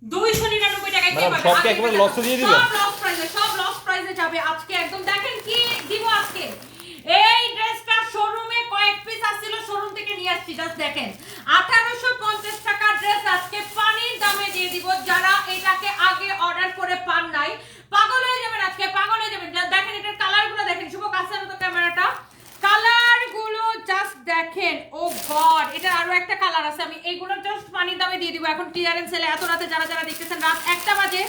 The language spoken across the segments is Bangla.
299 টাকায় কে পাবে? সবকে একবার লসে দিয়ে দিবেন? সব লস প্রাইসে যাবে আজকে একদম। দেখেন কি দিব আজকে। এই ড্রেসটা শোরুমে কয়েক পিস আসছিল, শোরুম থেকে নিয়ে আসছি। জাস্ট দেখেন 1850 টাকার ড্রেস আজকে পানির দামে দিয়ে দিব। যারা এটাকে আগে অর্ডার করে পান নাই পাগল হয়ে যাবেন, আজকে পাগল হয়ে যাবেন। দেখেন এটার কালারগুলো দেখেন, শুভ কাছে তো ক্যামেরাটা, কালারগুলো জাস্ট দেখেন। ও গড, এটা আরো একটা কালার আছে, আমি এইগুলো জাস্ট পানির দামে দিয়ে দিব এখন ক্লিয়ারেন্স সেলে। এত রাতে যারা যারা দেখতেছেন, রাত 1টা বাজে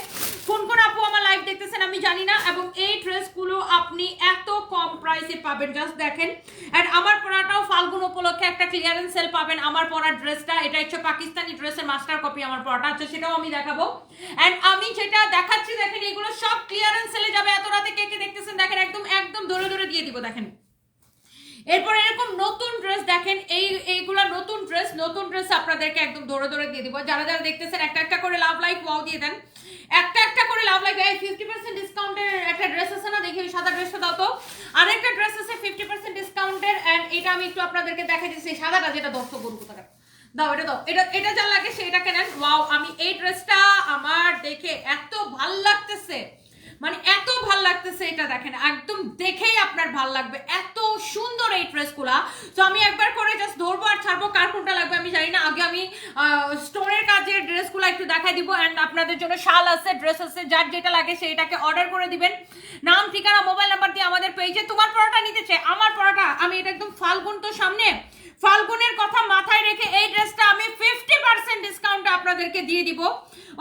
কোন কোন আপু আমার লাইভ দেখতেছেন আমি জানি না, এবং এই ড্রেসগুলো আপনি এত কম প্রাইসে পাবেন। জাস্ট দেখেন। এন্ড আমার পরাটাও ফাল্গুন উপলক্ষে একটা ক্লিয়ারেন্স সেল পাবেন। আমার পরার ড্রেসটা, এটা হচ্ছে পাকিস্তানি ড্রেসের মাস্টার কপি আমার পরাটা, আচ্ছা সেটাও আমি দেখাবো। এন্ড আমি যেটা দেখাচ্ছি দেখেন, এগুলো সব ক্লিয়ারেন্স সেলে যাবে। এত রাতে কে কে দেখতেছেন দেখেন, একদম একদম ধরে ধরে দিয়ে দিব। দেখেন এরপর এরকম নতুন ড্রেস দেখেন, এইগুলা নতুন ড্রেস আপনাদেরকে একদম ধরে ধরে দিয়ে দিব। যারা যারা দেখতেছেন একটা একটা করে লাভ লাইক ওয়াও দিয়ে দেন, একটা একটা করে লাভ লাইক। এই 50% ডিসকাউন্টের একটা ড্রেস আছে না, দেখি ওই সাদা ড্রেসটা দাও তো। আরেকটা ড্রেস আছে 50% ডিসকাউন্টের, এন্ড এটা আমি একটু আপনাদেরকে দেখাই দিচ্ছি, সাদাটা যেটা দর্শক গরু টাকা দাও, এটা দাও, এটা যা লাগে সেটা কেনেন। ওয়াও, আমি এই ড্রেসটা আমার দেখে এত ভাল লাগতেছে, মানে এত ভাল লাগতেছে, এটা দেখেন একদম দেখেই আপনার ভাল লাগবে, এত সুন্দর এই ড্রেসগুলা। তো আমি একবার করে জাস্ট ধরবো আর ছাড়বো, কার কোনটা লাগবে আমি জানি না। আগে আমি স্টোনের কাজের ড্রেসগুলো একটু দেখাই দিব, এন্ড আপনাদের জন্য শাল আছে, ড্রেস আছে, যার যেটা লাগে সেইটাকে অর্ডার করে দিবেন। নাম, ঠিকানা, মোবাইল নাম্বার দিয়ে আমাদের পেজে। তোমার পড়াটা নিতে চাই, আমার পড়াটা আমি এটা একদম ফাল্গুন তো সামনে, ফাল্গুনের কথা মাথায় রেখে এই ড্রেসটা আমি 50% ডিসকাউন্টে আপনাদেরকে দিয়ে দিব।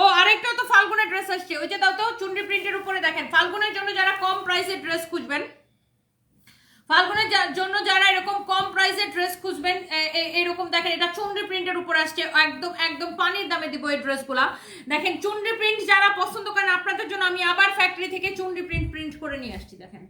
ও আরেকটা তো ফাল্গুনের ড্রেস আসছে, ওই যে দাও তো, চুনরি প্রিন্টের উপরে দেখেন। ফাল্গুনের জন্য যারা কম প্রাইসের ড্রেস খুঁজবেন, ফাল্গুনের জন্য যারা এরকম কম প্রাইসের ড্রেস খুঁজবেন, এরকম দেখেন এটা চুনরি প্রিন্টের উপর আসছে, একদম একদম পানির দামে দিব এই ড্রেসগুলা। দেখেন চুনরি প্রিন্ট যারা পছন্দ করেন, আপনাদের জন্য আমি আবার ফ্যাক্টরি থেকে চুনরি প্রিন্ট করে নিয়ে আসছি। দেখেন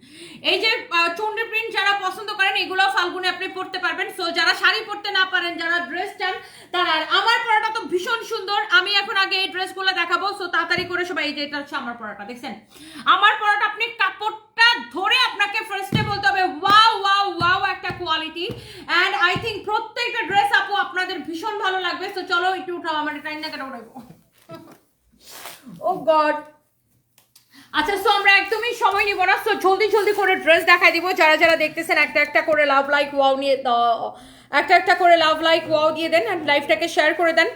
এই যে চুনরি প্রিন্ট যারা পছন্দ করেন, এগুলো ফাল্গুনে আপনি পড়তে পারবেন। সো যারা শাড়ি পরতে না পারেন, যারা ড্রেস চান, তারা। আমার পরাটা তো ভীষণ সুন্দর, আমি এখন আগে এই ড্রেসগুলো দেখাবো। সো তাড়াতাড়ি করে সবাই, এই যে এটা হচ্ছে আমার পরাটা, দেখছেন আমার পরাটা, আপনি কাপড়টা ধরে আপনাকে ফার্স্টে বলতে হবে ওয়াও ওয়াও ওয়াও, একটা কোয়ালিটি। এন্ড আই থিঙ্ক প্রত্যেকটা ড্রেস আপু আপনাদের ভীষণ ভালো লাগবে। তো চলো একটু উঠাও, আমার টাইম না কেন উঠাবো। ও গড, আচ্ছা সো আমরা একদমই সময় নিব না, সো জলদি জলদি করে ড্রেস দেখাই দিব। যারা যারা দেখতেছেন একটা একটা করে লাভ লাইক ওয়াও নিয়ে একটা একটা করে লাভ লাইক ওয়াও দিয়ে দেন, এন্ড লাইভটাকে শেয়ার করে দেন।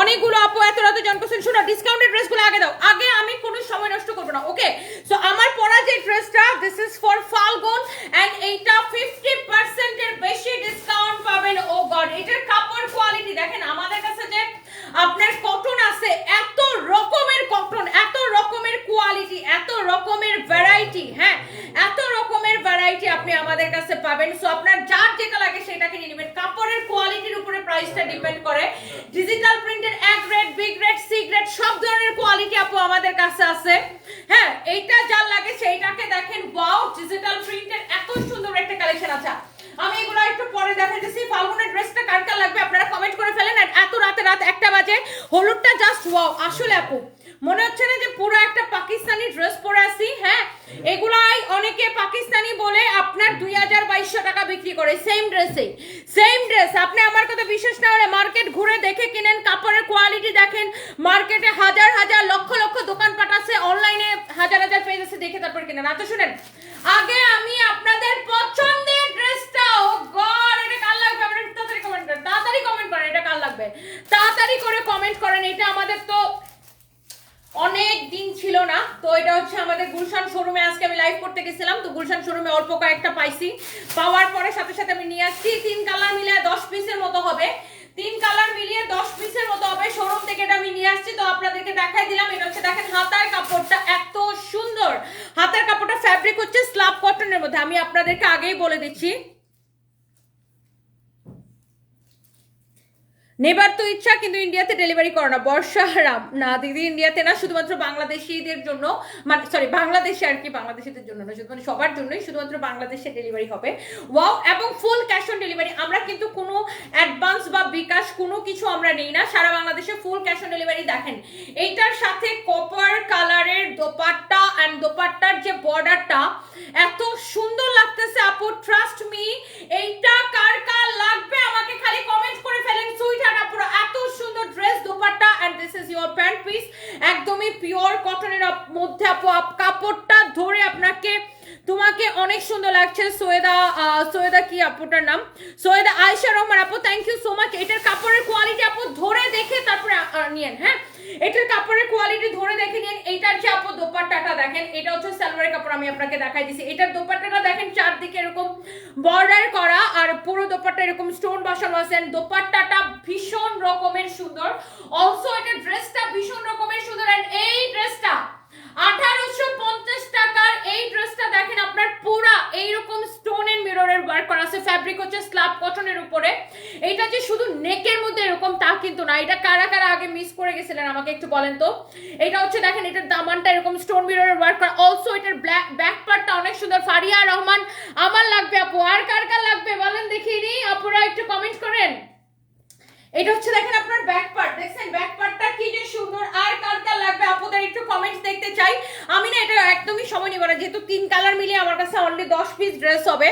অনেকগুলো আপু এত রাতে জন করছেন, শোনো ডিসকাউন্টেড ড্রেসগুলো আগে দাও, আগে আমি কোনো সময় নষ্ট করবো না। ওকে, সো আমার পরা যে ড্রেসটা, this is for Falgun, and এইটা 50% এর বেশি ডিসকাউন্ট পাবেন। ও গড, এটার কাপড় কোয়ালিটি দেখেন, আমাদের কাছে যে আপনার কটন আছে, এত রকমের কটন, এত রকমের কোয়ালিটি, এত রকমের ভ্যারাইটি, হ্যাঁ এত রকমের ভ্যারাইটি আপনি আমাদের কাছে পাবেন। সো আপনার যার যেটা লাগে সেটাকে নিয়ে নেবেন। কাপড়ের কোয়ালিটির উপরে প্রাইসটা ডিপেন্ড করে। ডিজিটাল প্রিন্টের A grade, B grade, C grade সব ধরনের কোয়ালিটি আপু আমাদের কাছে আছে। হ্যাঁ এইটা যার লাগে সেইটাকে দেখেন, ওয়াও ডিজিটাল প্রিন্টের এত সুন্দর একটা কালেকশন আছে। আমি এগুলো একটু পরে দেখাইতেছি। ফাল্গুনের ড্রেসটা কার কার লাগবে আপনারা কমেন্ট করে ফেলেন। এত রাতে, রাত 1টা বাজে, হলুদটা জাস্ট ওয়াও। আসলে আপু মনে হচ্ছে না যে পুরো একটা পাকিস্তানি ড্রেস পরে আসি? হ্যাঁ, এগুলাই অনেকে পাকিস্তানি বলে আপনার 2200 টাকা বিক্রি করে সেম ড্রেসে। সেম ড্রেস আপনি আমার কথা বিশ্বাস না হলে মার্কেট ঘুরে দেখে কিনেন, কাপড়ের কোয়ালিটি দেখেন। মার্কেটে হাজার হাজার লক্ষ লক্ষ দোকানপাট আছে, অনলাইনে হাজার হাজার পেজ আছে, দেখে তারপর কিনেন। আচ্ছা শুনেন, আগে আমি আপনাদের পছন্দের ড্রেসটা, ও গড এটা কার লাগবে আপনারা তাড়াতাড়ি কমেন্ট করেন, তাড়াতাড়ি কমেন্ট করেন এটা কার লাগবে, তাড়াতাড়ি করে কমেন্ট করেন। এটা আমাদের তো অনেক দিন ছিল না। তো এটা হচ্ছে আমাদের গুলশান শোরুমে, আজকে আমি লাইভ করতে গেছিলাম, তো গুলশান শোরুমে অল্প কয়েকটা পাইছি, পাওয়ার পরে সাথে সাথে আমি নিয়ে আসছি। 3 কালার মিলে 10 পিসের মতো হবে, 3 কালার মিলিয়ে 10 পিসের মতো হবে। শোরুম থেকে এটা আমি নিয়ে আসছি, তো আপনাদেরকে দেখাই দিলাম। এটা হচ্ছে দেখেন হাতার কাপড়টা এত সুন্দর, হাতার কাপড়টা ফ্যাব্রিক হচ্ছে স্ল্যাব কটনের মধ্যে, আমি আপনাদেরকে আগেই বলে দিচ্ছি। নেবার তো ইচ্ছা, কিন্তু ইন্ডিয়াতে ডেলিভারি করো না। বর্ষা রাম, না দিদি ইন্ডিয়াতে না, শুধুমাত্র বাংলাদেশিদের জন্য, মানে সরি বাংলাদেশে আর কি, বাংলাদেশিদের জন্য না, শুধু মানে সবার জন্যই, শুধুমাত্র বাংলাদেশে ডেলিভারি হবে। ওয়াও, এবং ফুল ক্যাশ অন ডেলিভারি। আমরা কিন্তু কোনো অ্যাডভান্স বা বিকাশ কোনো কিছু আমরা নেই না, সারা বাংলাদেশে ফুল ক্যাশ অন ডেলিভারি। দেখেন এইটার সাথে কপার কালারের দোপাট্টা, এন্ড দোপাট্টার যে বর্ডারটা এত সুন্দর লাগতেছে আপু, ট্রাস্ট মি। এইটা কার কার লাগবে আমাকে খালি কমেন্ট করে ফেলেন। সুইট পুরো এত সুন্দর dress, dupatta, and this is your pant piece. একদমই পিওর কটনের মধ্যে আপু কাপড়টা ধরে তোমাকে অনেক সুন্দর লাগছে। সৈয়দা কি আপুটার নাম, সৈয়দা আয়েশা রহমান আপু, থ্যাংক ইউ সো মাচ। এটার কাপড়ের কোয়ালিটি আপু ধরে দেখে তারপরে নিয়েন, হ্যাঁ এটার কাপড়ের কোয়ালিটি ধরে দেখে নিন। এইটার যে আপু দোপাট্টাটা দেখেন, এটা হচ্ছে সালোয়ারের কাপড়, আমি আপনাকে দেখাই দিছি। এটার দোপাট্টাটা দেখেন চারদিকে এরকম বর্ডার করা আর পুরো দোপাট্টা এরকম স্টোন বসানো আছে। দোপাট্টাটা ভীষণ রকমের সুন্দর, অলসো এটা ড্রেসটা ভীষণ রকমের সুন্দর। এন্ড এই ড্রেসটা 1850 টাকার। এই ড্রেসটা দেখেন আপনার পুরা এইরকম স্টোন এন্ড মিররের ওয়ার্ক করা আছে। ফ্যাব্রিক হচ্ছে স্ল্যাব কটনের উপরে। এটা যে শুধু নেকের মধ্যে এরকম তা কিন্তু না। এটা কারা কারা আগে মিস করে গেছিলেন আমাকে একটু বলেন তো। এটা হচ্ছে দেখেন এটার দামানটা এরকম স্টোন মিররের ওয়ার্ক করা, অলসো এটার ব্যাক পার্টটা অনেক সুন্দর। ফারিয়া রহমান আমার লাগবে আপু, আর কার কার লাগবে বলেন দেখিয়ে দিই, আপুরা একটু কমেন্ট করেন। এটা হচ্ছে দেখেন আপনার ব্যাক পার্ট, দেখছেন ব্যাক পার্টটা কি যে সুন্দর, আর কার কার লাগবে আপুদের একটু কমেন্টস দেখতে চাই। আমি না এটা একদমই সময় নিব না, যেহেতু 3 কালার মিলিয়ে আমার কাছে অনলি 10 পিস ড্রেস হবে।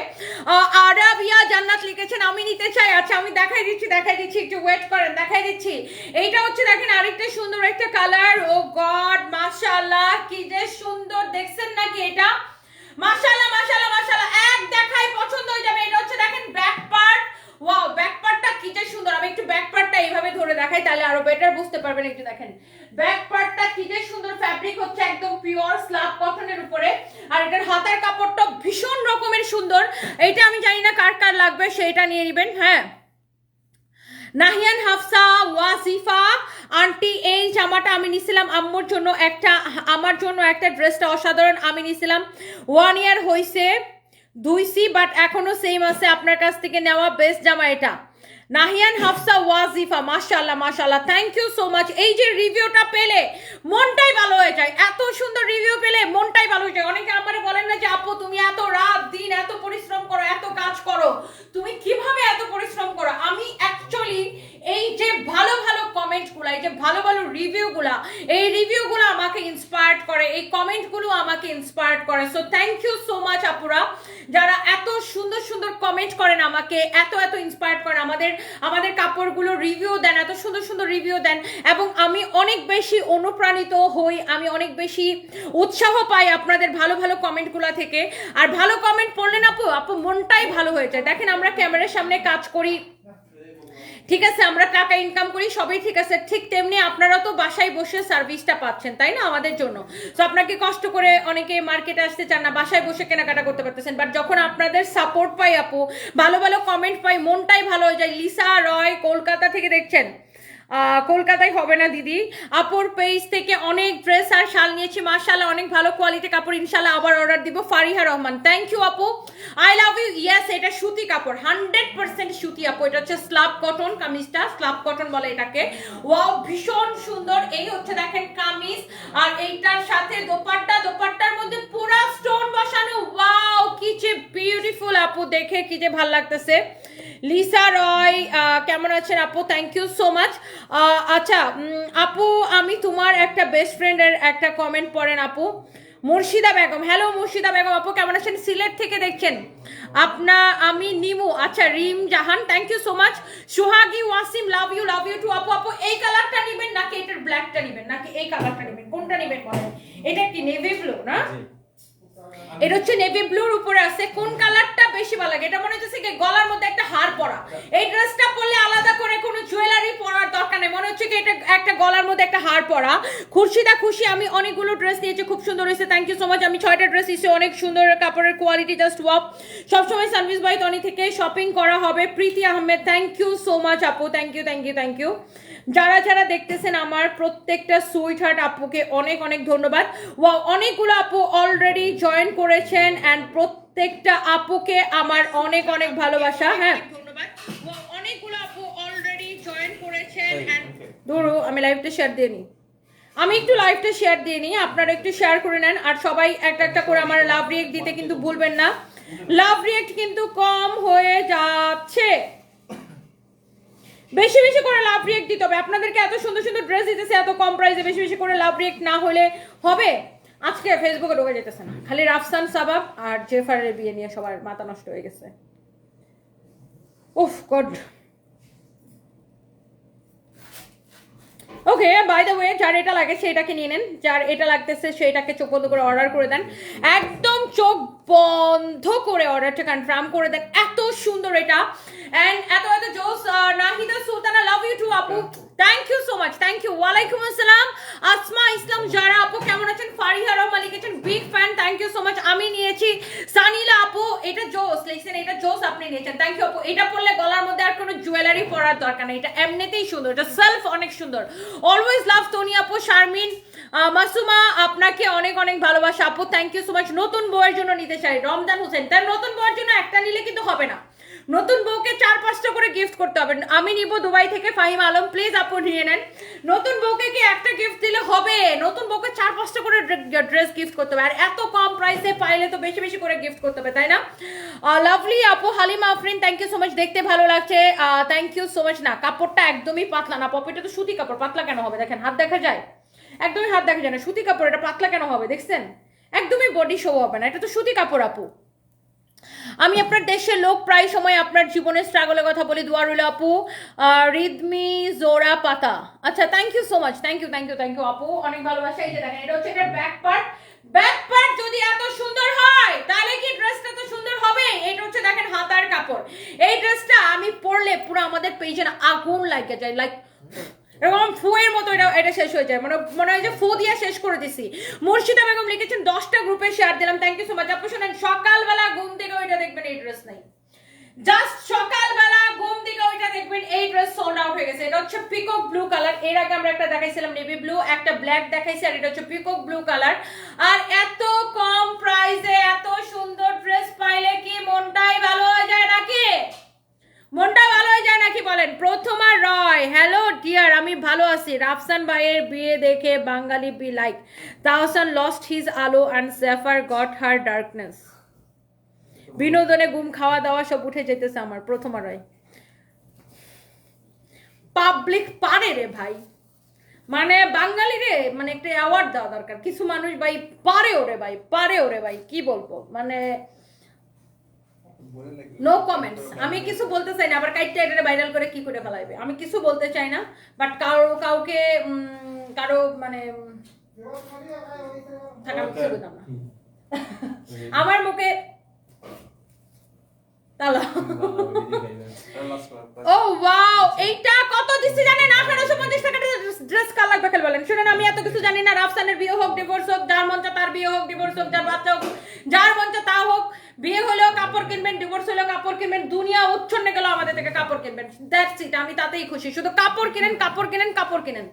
আরাবিয়া জান্নাত লিখেছেন আমি নিতে চাই। আচ্ছা আমি দেখাই দিচ্ছি একটু ওয়েট করেন, দেখাই দিচ্ছি। এইটা হচ্ছে দেখেন আরেকটা সুন্দর একটা কালার। ও গড মাশাআল্লাহ কি যে সুন্দর, দেখছেন নাকি এটা? মাশাআল্লাহ মাশাআল্লাহ মাশাআল্লাহ, এক দেখাই পছন্দ হয়ে যাবে। এটা হচ্ছে দেখেন ব্যাক পার্ট, ওয়াও ব্যাক পার্টটা কি যে সুন্দর। আমি একটু ব্যাক পার্টটা এইভাবে ধরে দেখাই তাহলে আরো বেটার বুঝতে পারবেন। একটু দেখেন ব্যাক পার্টটা কি যে সুন্দর। ফ্যাব্রিক হচ্ছে একদম পিওর স্ল্যাব কটনের উপরে। আর এটার হাতের কাপড়টা ভীষণ রকমের সুন্দর। এইটা আমি জানি না কার কার লাগবে, সেটা নিয়ে নেবেন। হ্যাঁ নাহিয়ান হাফসা ওয়াসিফা আন্টি, এই জামাটা আমি নিছিলাম আম্মুর জন্য একটা, আমার জন্য একটা, ড্রেসটা অসাধারণ। আমি নিছিলাম 1 ইয়ার হইছে, ধুইছি বাট এখনো সেম আছে। আপনার কাছ থেকে নেওয়া বেস্ট জামা এটা। নাহিয়ান হাফসা ওয়াজিফা মাশাআল্লাহ মাশাআল্লাহ, থ্যাংক ইউ সো মাচ। এই যে রিভিউটা পেলে মনটাই ভালো হয়ে যায়, এত সুন্দর রিভিউ পেলে মনটাই ভালো হয়ে যায়। অনেকে আমারে বলেন না যে আপু তুমি এত রাত দিন এত পরিশ্রম করো, এত কাজ করো, তুমি কিভাবে এত পরিশ্রম করো? আমি অ্যাকচুয়ালি এই যে ভালো ভালো কমেন্টগুলো, এই যে ভালো ভালো রিভিউগুলা, এই রিভিউগুলো আমাকে ইন্সপায়ার্ড করে, এই কমেন্টগুলো আমাকে ইন্সপায়ার্ড করে। So thank you so much আপুরা, যারা এত সুন্দর সুন্দর কমেন্ট করেন, আমাকে এত এত ইন্সপায়ার্ড করেন, আমাদের কাপড়গুলো রিভিউ দেন, এত সুন্দর সুন্দর রিভিউ দেন, এবং আমি অনেক বেশি অনুপ্রাণিত হই, আমি অনেক বেশি উৎসাহ পাই আপনাদের ভালো ভালো কমেন্টগুলো থেকে। আর ভালো কমেন্ট পড়লেন আপু মনটাই ভালো হয়ে যায়। দেখেন আমরা ক্যামেরার সামনে কাজ করি, ঠিক আছে, আমরা টাকা ইনকাম করি, সবই ঠিক আছে, ঠিক তেমনি আপনারা তো বাসায় বসে সার্ভিসটা পাচ্ছেন, তাই না, আমাদের জন্য। তো আপনাকে কষ্ট করে অনেকে মার্কেটে আসতে চান না, বাসায় বসে কেনাকাটা করতে পারতেছেন, বাট যখন আপনাদের সাপোর্ট পাই আপু, ভালো ভালো কমেন্ট পাই, মনটাই ভালো হয়ে যায়। লিসা রয় কলকাতা থেকে দেখছেন, কলকাতায় হবে না দিদি, আপুর পেজ থেকে অনেক ড্রেস আর শাল নিয়েছি, মাশাআল্লাহ অনেক ভালো কোয়ালিটি কাপড়, ইনশাআল্লাহ আবার অর্ডার দিব। ফারিহা রহমান, থ্যাংক ইউ আপু, আই লাভ ইউ। ইয়েস এটা সুতি কাপড়, 100% সুতি আপু। এটা হচ্ছে স্ল্যাব কটন, কামিজটা স্ল্যাব কটন বলে এটাকে। ওয়াও ভীষণ সুন্দর। এই হচ্ছে দেখেন কামিজ, আর এইটার সাথে দোপাট্টার মধ্যে পুরা স্টোন বসানো। ওয়াও কি যে বিউটিফুল আপু, দেখে কি যে ভালো লাগতেছে। লিসা রয় কেমন আছেন আপু? Thank you so much. আচ্ছা আপু, আমি তোমার একটা বেস্ট ফ্রেন্ডের একটা কমেন্ট পড়েন আপু। মুর্শিদা বেগম, হ্যালো মুর্শিদা বেগম আপু, কেমন আছেন? সিলেট থেকে দেখছেন আমি নিমু, আচ্ছা Rim Jahan, thank you so much. Suhagi Wasim, love you too আপু। আপু এই কালারটা নেবেন নাকি এটার ব্ল্যাকটা নেবেন নাকি এই কালারটা নেবেন, কোনটা নেবেন বলেন? এটা কি নেভি ব্লু না? এটা হচ্ছে নেভি ব্লুর উপরে আছে, কোন কালারটা বেশি ভালো লাগে? এটা মনে হচ্ছে কি গলার মধ্যে একটা হার পরা, এই ড্রেসটা পরলে আলাদা করে কোনো জুয়েলারি পরার দরকার নেই, মনে হচ্ছে কি এটা একটা গলার মধ্যে একটা হার পরা। খুরশিদা খুশি, আমি অনেকগুলো ড্রেস নিয়েছি, খুব সুন্দর হয়েছে, থ্যাংক ইউ সো মাচ। আমি 6টা ড্রেস নিয়েছি, অনেক সুন্দর কাপড়ের কোয়ালিটি, জাস্ট ওয়াও। সবসময় সার্ভিস বাই তনি থেকে শপিং করা হবে। Priti Ahmed, thank you so much আপু, থ্যাংক ইউ। যারা যারা দেখতেছেন আমার প্রত্যেকটা সুইট হার্ট আপুকে অনেক অনেক ধন্যবাদ। ওয়াও অনেকগুলো আপু অলরেডি জয়েন করেছেন, এন্ড প্রত্যেকটা আপুকে আমার অনেক অনেক ভালোবাসা। হ্যাঁ অনেকগুলো আপু অলরেডি জয়েন করেছেন, ধরো আমি লাইভটা শেয়ার দিয়ে নিই, আপনারা একটু শেয়ার করে নেন, আর সবাই একটা একটা করে আমার লাভ রিয়েক্ট দিতে কিন্তু ভুলবেন না। লাভ রিয়েক্ট কিন্তু কম হয়ে যাচ্ছে, বেশি বেশি করে লাভ রিয়েক্ট দিতে হবে। আপনাদেরকে এত সুন্দর সুন্দর ড্রেস দিতেছে এত কম প্রাইসে, বেশি বেশি করে লাভ রিয়েক্ট না হলে হবে? আজকে ফেসবুকে ঢোকা যেতেছে না, খালি রাফসান সাবাব আর জেফারের বিয়ে নিয়ে সবার মাথা নষ্ট হয়ে গেছে। উফ god, okay, by the way, যার এটা লাগে সেটাকে নিয়ে নেন, যার এটা লাগতেছে সেটাকে চোখ বন্ধ করে অর্ডার করে দেন, একদম চোখ বন্ধ করে অর্ডারটা কনফার্ম করে দেন। এত সুন্দর এটা, এন্ড এত এত জোস। Nahida Sultana, love you too আপু, thank you so much, thank you. ওয়ালাইকুম আসসালাম আসমা ইসলাম যারা, আপু কেমন আছেন? ফারিহা রহমান লিখেছেন big fan, thank you so much. আমি নিয়েছি সানিলা আপু, এটা জোস লিখছেন, এটা জোস আপনি নিয়েছেন, থ্যাংক ইউ আপু। এটা পরলে গলার মধ্যে আর কোনো জুয়েলারি পরার দরকার নেই, এটা এমনিতেই সুন্দর, এটা সেলফ অনেক সুন্দর। অলওয়েজ লাভ তনি আপু, শারমিন মাসুমা আপনাকে অনেক অনেক ভালোবাসা আপু, থ্যাংক ইউ সো মাচ। নতুন বউয়ের জন্য নিতে চাই, রমজান হোসেন, তার নতুন বউয়ের জন্য একটা নিলে কিন্তু হবে না, নতুন বউকে 4-5টা করে গিফট করতে হবে। আমি নিব দুবাই থেকে ফাহিম আলম, প্লিজ আপু নিয়ে নেন। নতুন বউকে কি একটা গিফট দিলে হবে? নতুন বউকে 4-5টা করে ড্রেস গিফট করতে হবে, আর এত কম প্রাইসে পাইলে তো বেশি বেশি করে গিফট করতে হবে, তাই না? লাভলি আপু, Halima Afrin, thank you so much, দেখতে ভালো লাগছে, থ্যাংক ইউ সো মাচ। না, কাপড়টা একদমই পাতলা না পপিটা, তো সুতি কাপড়, পাতলা কেন হবে? দেখেন হাত দেখা যায়, একদমই হাত দেখা যায় না, সুতি কাপড়, এটা পাতলা কেন হবে? দেখছেন, একদমই বডি শো হবে না, এটা তো সুতি কাপড় আপু। আমি আপনার দেশের লোক, প্রায় সময় আপনার জীবনের স্ট্রাগলের কথা বলি, দোয়া রইল আপু। রিদমি জোড়া পাতা, আচ্ছা thank you so much, thank you thank you thank you আপু, অনেক ভালোবাসা। এই যে দেখেন, এটা হচ্ছে এটার ব্যাক পার্ট, ব্যাক পার্ট যদি এত সুন্দর হয় তাহলে কি ড্রেসটা তো সুন্দর হবে? এটা হচ্ছে দেখেন হাতার কাপড়, এই ড্রেসটা আমি পরলে পুরো আমাদের পেজে আগুন লাগে যায়, লাইক এরকম ফুয়ের মতো এটা শেষ হয়ে যায়, মনে হয় যে ফু দিয়ে শেষ করে দিছি। মুর্শিদা বেগম লিখেছেন 10টা গ্রুপে শেয়ার দিলাম, থ্যাংক ইউ সো মাচ আপু। শোনেন, সকালবেলা ঘুম থেকে ওইটা দেখবেন এই ড্রেস নাই, জাস্ট সকালবেলা ঘুম থেকে ওইটা দেখবেন এই ড্রেস সোল্ড আউট হয়ে গেছে। এটা হচ্ছে পিকক ব্লু কালার, এর আগে আমরা একটা দেখাইছিলাম নেভি ব্লু, একটা ব্ল্যাক দেখাইছি, আর এটা হচ্ছে পিকক ব্লু কালার। আর এত কম প্রাইসে এত সুন্দর ড্রেস পাইলে কি মনটাই ভালো হয়ে যায় নাকি? মনটা ভালো হয়ে যায় নাকি বলেন? প্রথমা রয়, হ্যালো ডিয়ার, আমি ভালো আছি। রাফসান ভাইয়ের বিয়ে দেখে Bangali be like Tahsan lost his আলো অ্যান্ড সেফার গট হার ডার্কনেস। বিনোদনে ঘুম খাওয়া দাওয়া সব উঠে যেতেছে আমার। প্রথমা রয়, পাবলিক পারে রে ভাই, মানে বাঙালি রে, মানে একটা অ্যাওয়ার্ড দেওয়া দরকার। কিছু মানুষ ভাই পারে ওরে ভাই, পারে ওরে ভাই, কি বলবো, মানে নো কমেন্টস। আমি কিছু বলতে চাই না, আবার কাইটটা এটা ভাইরাল করে কি করে ফেলাইবে, আমি কিছু বলতে চাই না, বাট কাউকে কারো মানে থাকার কিছু বলতাম না। আমার মুখে তালা। ও ওয়াও, এইটা কত দিছি জানেন? 1850 টাকা ড্রেস কার লাগবে খেল বলেন। শুনেন, আমি এত কিছু জানি না। রাফসানের বিয়ে হোক, ডিভোর্স হোক, যার মন চায় তার বিয়ে হোক, ডিভোর্স হোক, যার বাচ্চা হোক, যার মন চায় তা হোক, বিয়ে হলেও কাপড় কিনবেন, ডিভোর্স হলেও কাপড় কিনবেন, দুনিয়া উচ্ছন্নে গেলেও আমাদের থেকে কাপড় কিনবেন, দ্যাটস ইট। আমি তাতেই খুশি, শুধু কাপড় কিনেন, কাপড় কিনেন, কাপড় কিনেন,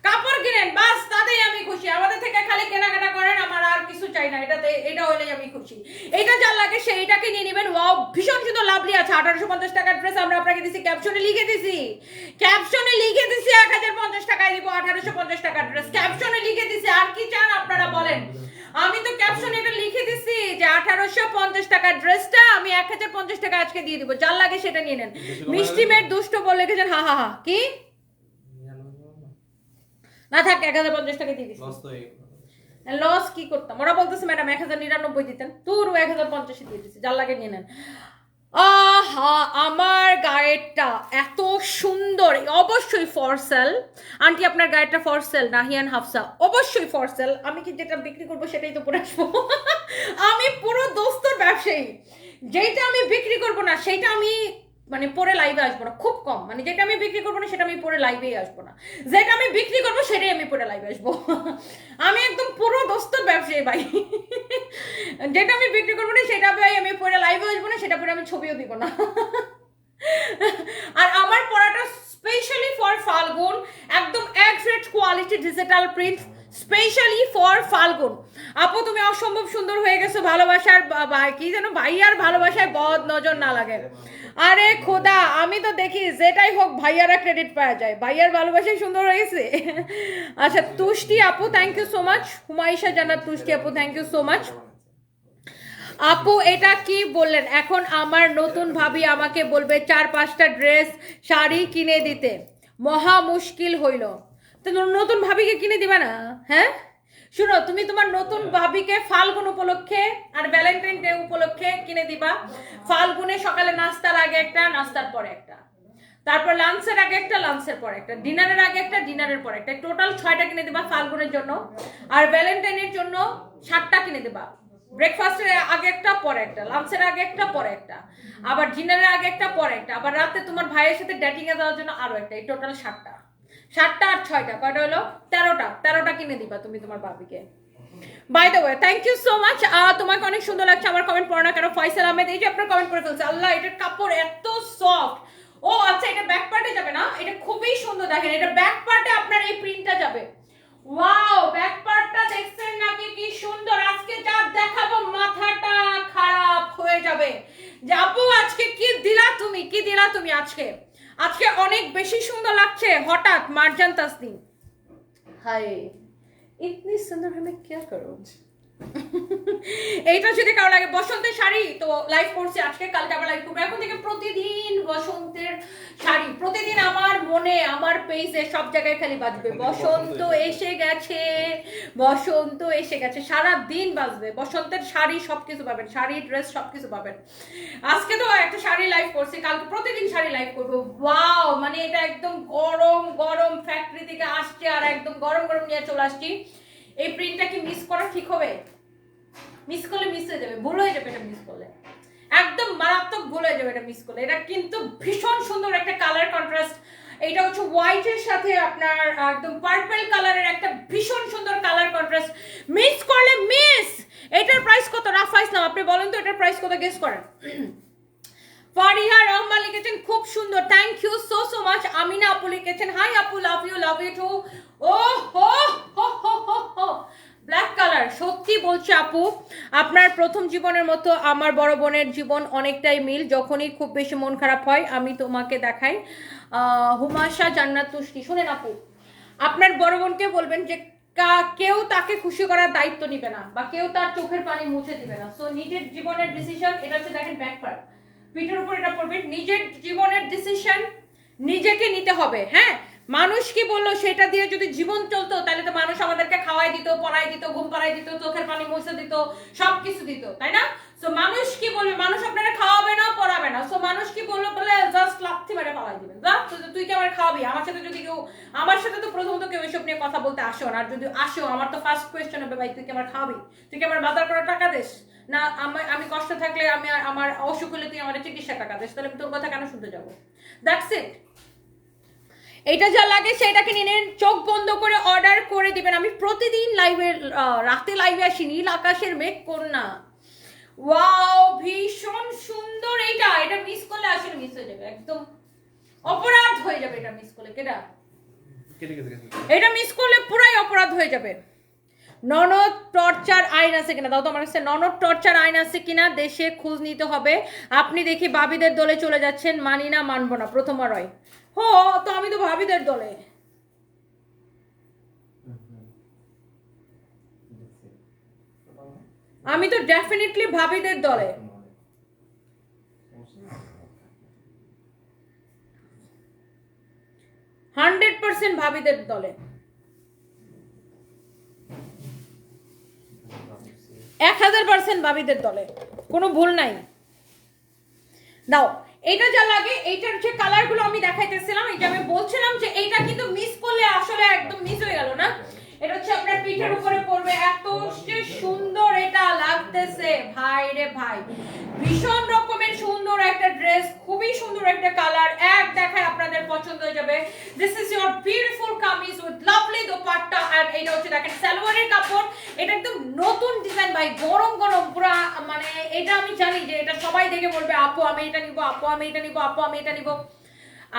কাপড় কিনেন, বাস তাতেই আমি খুশি। আমাদের থেকে খালি কেনাকাটা করেন, আমার আর কিছু চাই না। এটা হলেই আমি খুশি। এটা যার লাগে সেইটাকে নিয়ে নেবেন। ওয়াও, ভীষণ সুন্দর, লাভলি আছে। 1850 টাকার ড্রেস আমরা আপনাকে দিছি, ক্যাপশনে লিখে দিছি, ক্যাপশনে লিখে দিছি 1050 টাকায় দিব 1850 টাকার ড্রেস, ক্যাপশনে লিখে দিছি। আর কি চান আপনারা বলেন? আমি তো ক্যাপশনে এটা লিখে দিছি যে 1850 টাকার ড্রেসটা আমি 1050 টাকা আজকে দিয়ে দিব, যার লাগে সেটা নিয়ে নেন। মিষ্টি মেয়ের দুষ্ট বলে লিখেছেন, হা হা হা, কি না থাক, 1050 টাকা দিয়ে দিছি। লস কি করতাম? ওরা বলতেছে ম্যাডাম 1099 দিতেন, তোর 1050 দিয়ে দিছি, যার লাগে নিয়ে নেন। আহা, আমার গায়েরটা এত সুন্দর, অবশ্যই ফর সেল। আন্টি আপনার গায়েরটা ফর সেল? নাহিয়ান হাফসা, অবশ্যই ফর সেল। আমি কি যেটা বিক্রি করবো সেটাই তো পরে আসবো। আমি পুরো দোস্তর ব্যবসায়ী, যেটা আমি বিক্রি করবো না সেটা আমি মানে পরে লাইভে আসবো না, খুব কম। মানে যেটা আমি বিক্রি করবো না সেটা আমি পরে লাইভেই আসবো না, যেটা আমি বিক্রি করবো সেটাই আমি পরে লাইভে আসবো। আমি একদম পুরো দোস্তর ব্যবসায়ী ভাই। যেটা আমি বিক্রি করবো না সেটা ভাই আমি পরে লাইভে আসবো না, সেটা পরে আমি ছবিও দিব না। আর আমার পড়াটা স্পেশালি ফর ফাল্গুন, একদম exact quality digital print, specially for Falgun. আপু তুমি অসম্ভব সুন্দর হয়ে গেছো, ভালোবাসার কি যেন ভাইয়ার ভালোবাসায় বদ নজর না লাগে। আরে খোদা, আমি তো দেখি যেটাই হোক ভাইয়ারা ক্রেডিট পাওয়া যায়, ভাইয়ার ভালোবাসায় সুন্দর হয়ে গেছে। আচ্ছা, তুষ্টি আপু thank you so much. Humaisha জান্নাত তুষ্টি আপু থ্যাংক ইউ সো মাচ। আপু এটা কি বললেন? এখন আমার নতুন ভাবি আমাকে বলবে 4-5টা ড্রেস শাড়ি কিনে দিতে, মহা মুশকিল হইল। তো নতুন ভাবিকে কিনে দিবা না? হ্যাঁ শুনো, তুমি তোমার নতুন ভাবিকে ফাল্গুন উপলক্ষে আর ভ্যালেন্টাইন ডে উপলক্ষে কিনে দিবা। ফাল্গুনে সকালে নাস্তার আগে একটা, নাস্তার পরে একটা। তারপর লাঞ্চের আগে একটা, লাঞ্চের পর একটা, ডিনারের আগে একটা, ডিনারের পর একটা, টোটাল 6টা কিনে দেবা ফাল্গুনের জন্য। আর ভ্যালেন্টাইনের জন্য 7টা কিনে দেবা। ব্রেকফাস্টের আগে একটা, পরে একটা, লাঞ্চের আগে একটা, পরে একটা, আবার ডিনারের আগে একটা, পরে একটা, আবার রাতে তোমার ভাইয়ের সাথে ডেটিং এ যাওয়ার জন্য আরো একটা। এই টোটাল 7টা। 7টা আর 6টা কয়টা হলো? 13টা কিনে দিবা তুমি তোমার বাবিকে। By the way, thank you so much. তোমাকে অনেক সুন্দর লাগছে। আমার কমেন্ট পড়ো না কেন? ফয়সাল আহমেদ, এই যে আপনার কমেন্ট করে ফেলছে। আল্লাহ, এটার কাপড় এত সফট। ও আচ্ছা, এটা ব্যাক পার্টে যাবে না? এটা খুবই সুন্দর। দেখেন, এটা ব্যাক পার্টে আপনার এই প্রিন্টটা যাবে। ওয়াও, ব্যাক পার্টটা দেখছেন নাকি কি সুন্দর? আজকে যা দেখাবো মাথাটা খারাপ হয়ে যাবে। যে আপু আজকে কি দিলা তুমি, কি দিলা তুমি আজকে? আজকে অনেক বেশি সুন্দর লাগছে। হঠাৎ মারজান তাসনিম, হাই ইতনি সুন্দর আমি কি করব। এইটা যদি কারো লাগে বসন্তের শাড়ি, তো লাইভ করছি আজকে, কালকে আবার লাইভ করবো। এখন থেকে প্রতিদিন বসন্তের শাড়ি, প্রতিদিন আমার মনে, আমার পেজে সব জায়গায় খালি বাজবে বসন্ত এসে গেছে, বসন্ত এসে গেছে, সারা দিন বাজবে বসন্তের শাড়ি। সবকিছু পাবেন, শাড়ি, ড্রেস সবকিছু পাবেন। আজকে তো একটা শাড়ি লাইভ করছি, কালকে প্রতিদিন শাড়ি লাইভ করবো। ওয়াও, মানে এটা একদম গরম গরম ফ্যাক্টরি থেকে আসছে, আর একদম গরম গরম নিয়ে চলে আসছি। এই প্রিন্টটা কি মিস করা ঠিক হবে? মিস করলে মিস হয়ে যাবে, ভুল হয়ে যাবে এটা মিস করলে, একদম মারাত্মক ভুল হয়ে যাবে এটা মিস করলে। এটা কিন্তু ভীষণ সুন্দর একটা কালার কন্ট্রাস্ট। এটা হচ্ছে হোয়াইটের সাথে আপনার একদম পার্পল কালারের একটা ভীষণ সুন্দর কালার কন্ট্রাস্ট। মিস করলে মিস। এটার প্রাইস কত? রাফা ইসলাম, আপনি বলেন তো এটার প্রাইস কত, গেস করেন। ফারিহা রহমান লিখেছেন খুব সুন্দর, thank you so so much. Amina আপু লিখেছেন হাই আপু, লাভ ইউ টু। ও হো হো হো হো হো, ব্ল্যাক কালার। সত্যি বলছি আপু, আপনার প্রথম জীবনের মতো আমার বড় বোনের জীবন অনেকটাই মিল। যখনই খুব বেশি মন খারাপ হয় আমি তোমাকে দেখাই। হুমাশা জান্নাত তুষ্টি, শুনেন আপু, আপনার বড় বোনকে বলবেন যে কেউ তাকে খুশি করার দায়িত্ব নিবে না, বা কেউ তার চোখের পানি মুছে দিবে না। সো নিজের জীবনের ডিসিশন, এটা হচ্ছে দেখেন ব্যাক পার্ট, পিঠের উপর এটা পড়বে। নিজের জীবনের ডিসিশন নিজেকে নিতে হবে। হ্যাঁ, মানুষ কি বললো সেটা দিয়ে যদি জীবন চলতো, তাহলে তো মানুষ আমাদেরকে খাওয়াই দিত, পড়াই দিত, ঘুম পাড়াই দিত, চোখের পানি মুছে দিত, সবকিছু দিত, তাই না? সো মানুষ কি বলবে? মানুষ আপনারা খাওয়াবে না, পড়াবে না। সো মানুষ কি বললো বলে জাস্ট লাথি মেরে পালাই দিবেন। তুই কি আমার খাওয়াবি? আমার সাথে যদি কেউ, আমার সাথে তো প্রথমত কেউ এসব নিয়ে কথা বলতে আসো না। আর যদি আসো, আমার তো ফার্স্ট কোয়েশ্চেন হবে, ভাই তুই কি আমার খাওয়াবি? তুই কি আমার বাজার করার টাকা দিস? না আমি কষ্ট থাকলে, আমি আমার অসুখ হলে তুই আমার চিকিৎসা টাকা দিস? তাহলে তোর কথা কেন শুনতে যাবো? That's it. এটা যা লাগে সেটাকে নিয়ে নেন, চোখ বন্ধ করে অর্ডার করে দিবেন। আমি প্রতিদিন লাইভে, রাতে লাইভে আসি। নীল আকাশের মেঘ কন্যা, ওয়াও ভীষণ সুন্দর। এটা মিস করলে আসলে মিস হয়ে যাবে, একদম অপরাধ হয়ে যাবে এটা মিস করলে। এটা মিস করলে পুরাই অপরাধ হয়ে যাবে। ননদ টর্চার আইন আছে কিনা দাও তো আমার কাছে। ননদ টর্চার আইন আছে কিনা দেশে খোঁজ নিতে হবে। আপনি দেখি ভাবিদের দলে চলে যাচ্ছেন, মানি না, মানবো না। প্রথমা রয়, হো তো আমি তো ভাবিদের দলে। আমি তো ডেফিনেটলি ভাবিদের দলে। %100% ভাবিদের দলে, 1000% ভাবিদের দলে, কোনো ভুল নাই। দাও, এটা যা লাগে, এইটার যে কালার গুলো আমি দেখাইতেছিলাম, এটা আমি বলছিলাম যে এইটা কিন্তু মিস করলে আসলে একদম মিস হয়ে গেল না। এটা হচ্ছে আপনার পিঠের উপরে পড়বে, এত সুন্দর এটা লাগতেছে ভাই রে ভাই, ভীষণ রকমের সুন্দর একটা ড্রেস, খুবই সুন্দর একটা কালার, এক দেখায় আপনাদের পছন্দ হয়ে যাবে। This is your beautiful kameez with lovely dupatta. আর এটা হচ্ছে দেখেন সালোয়ারের কাপড়, এটা একদম নতুন ডিজাইন ভাই, গরম গরম পুরা। মানে এটা আমি জানি যে এটা সবাই দেখে বলবে আপু আমি এটা নিব, আপু আমি এটা নিব, আপু আমি এটা নিব।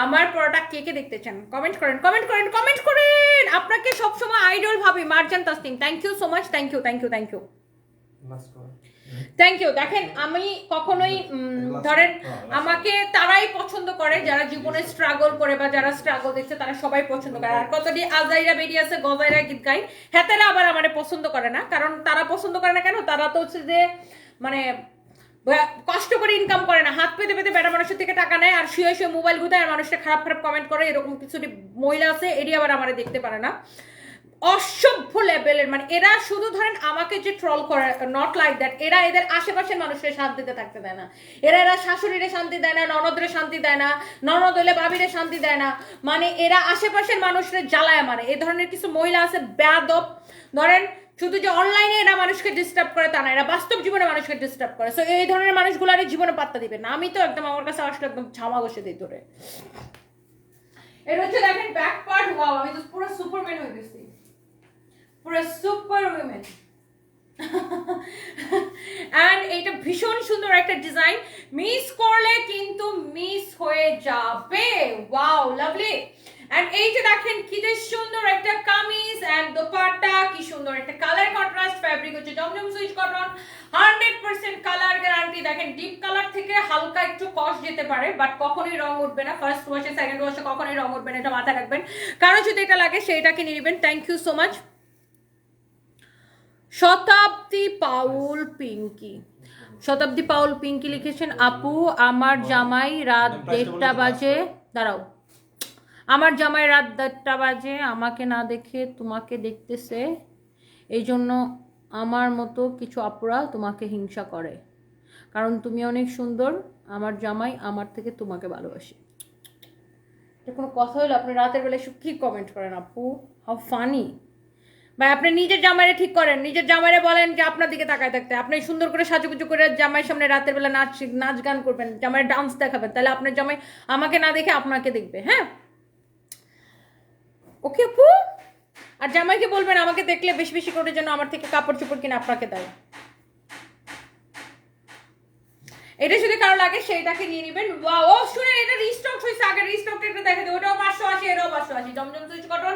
আমার প্রোডাক্ট কে কে দেখতে চান কমেন্ট করেন, কমেন্ট করেন, কমেন্ট করেন। আপনাকে সবসময় আইডল ভাবি Marjan Tasnim, thank you so much, thank you, thank you, thank you, thank you. দেখেন আমি কখনোই ধরেন আমাকে তারাই পছন্দ করে যারা জীবনে স্ট্রাগল করে, বা যারা স্ট্রাগল দেখছে তারা সবাই পছন্দ করে। আর কতটি আজাইরা বেরিয়ে আছে গজাইরা গীত গাই, হেতেরা আবার আমারে পছন্দ করে না। কারণ তারা পছন্দ করে না কেন? তারা তো হচ্ছে যে মানে কষ্ট করে ইনকাম করে না, হাত পেতে পেতে বেটা মানুষের থেকে টাকা নেয়, আর শুয়ে শুয়ে মোবাইল গুতায়, আর মানুষটা খারাপ খারাপ কমেন্ট করে। এরকম কিছু মহিলা আছে, এটি আবার আমারে দেখতে পারে না। অসভ্য লেভেলের, মানে এরা শুধু ধরেন আমাকে যে ট্রল করে, নট লাইক দ্যাট, এরা এদের আশেপাশের মানুষের শান্তিতে থাকতে দেয় না, এরা শাশুড়িরে শান্তি দেয় না, ননদরে শান্তি দেয় না, ননদ হলে ভাবিরে শান্তি দেয় না, মানে এরা আশেপাশের মানুষের জ্বালায় মারে। এই ধরনের কিছু মহিলা আছে বেয়াদব, ধরেন শুধু যে অনলাইনে এরা মানুষকে ডিস্টার্ব করে তা না, এরা বাস্তব জীবনে মানুষকে ডিস্টার্ব করে। সো এই ধরনের মানুষগুলো আর জীবনে পাত্তা দিবে না। আমি তো একদম আমার কাছে আসলে একদম ছামা বসে দিই ধরে। এটা হচ্ছে দেখেন ব্যাক পার্ট, ওয়াও আমি তো পুরো সুপারম্যান হয়ে গেছি, পুরো সুপার উইমেন। এন্ড এটা ভীষণ সুন্দর একটা ডিজাইন, মিস করলে কিন্তু মিস হয়ে যাবে। Wow lovely. এন্ড এই যে দেখেন কি যে সুন্দর একটা কামিজ এন্ড দোপাট্টা, কি সুন্দর একটা কালার কন্ট্রাস্ট, ফ্যাব্রিক হচ্ছে জমজম সুইচ কটন, 100% কালার গ্যারান্টি। দেখেন ডিপ কালার থেকে হালকা একটু কস্ট যেতে পারে, বাট কখনোই রং উঠবে না, ফার্স্ট ওয়াশে সেকেন্ড ওয়াশে কখনোই রং উঠবে না, এটা মাথায় রাখবেন। কারো যদি এটা লাগে সেইটাকে নিয়ে নেবেন। Thank you so much. Shatabdi Paul Pinky, Shatabdi Paul Pinki লিখেছেন, আপু আমার জামাই রাত 1:30 বাজে, দাঁড়াও, আমার জামাই রাত 1:30 বাজে আমাকে না দেখে তোমাকে দেখতেছে, এই জন্য আমার মতো কিছু আপুরা তোমাকে হিংসা করে, কারণ তুমি অনেক সুন্দর, আমার জামাই আমার থেকে তোমাকে ভালোবাসে। এটা কোনো কথা হলো? আপনি রাতের বেলায় সব কি কমেন্ট করেন আপু, হাউ ফানি। ভাই আপনি নিজের জামাইরে ঠিক করেন, নিজের জামাইরে বলেন যে আপনার দিকে তাকায় থাকতে, আপনি সুন্দর করে সাজুগুজু করে জামাইয়ের সামনে রাতের বেলা নাচ গান করবেন, জামাইয়ের ডান্স দেখাবেন, তাহলে আপনার জামাই আমাকে না দেখে আপনাকে দেখবে। হ্যাঁ ওকে আপু। আর জামাইকে বলবেন আমাকে দেখলে বেশি বেশি করে যেন আমার থেকে কাপড় চোপড় কিনে আপনাকে দেয়। এটা যদি কারো লাগে সেইটাকে নিয়ে নেবেন। ও শুনে এটা রিস্টক হয়েছে, আগে রিস্টক এটা দেখে দেবো, ওটাও 580, এটাও 580, জমজম সুইচ কটন,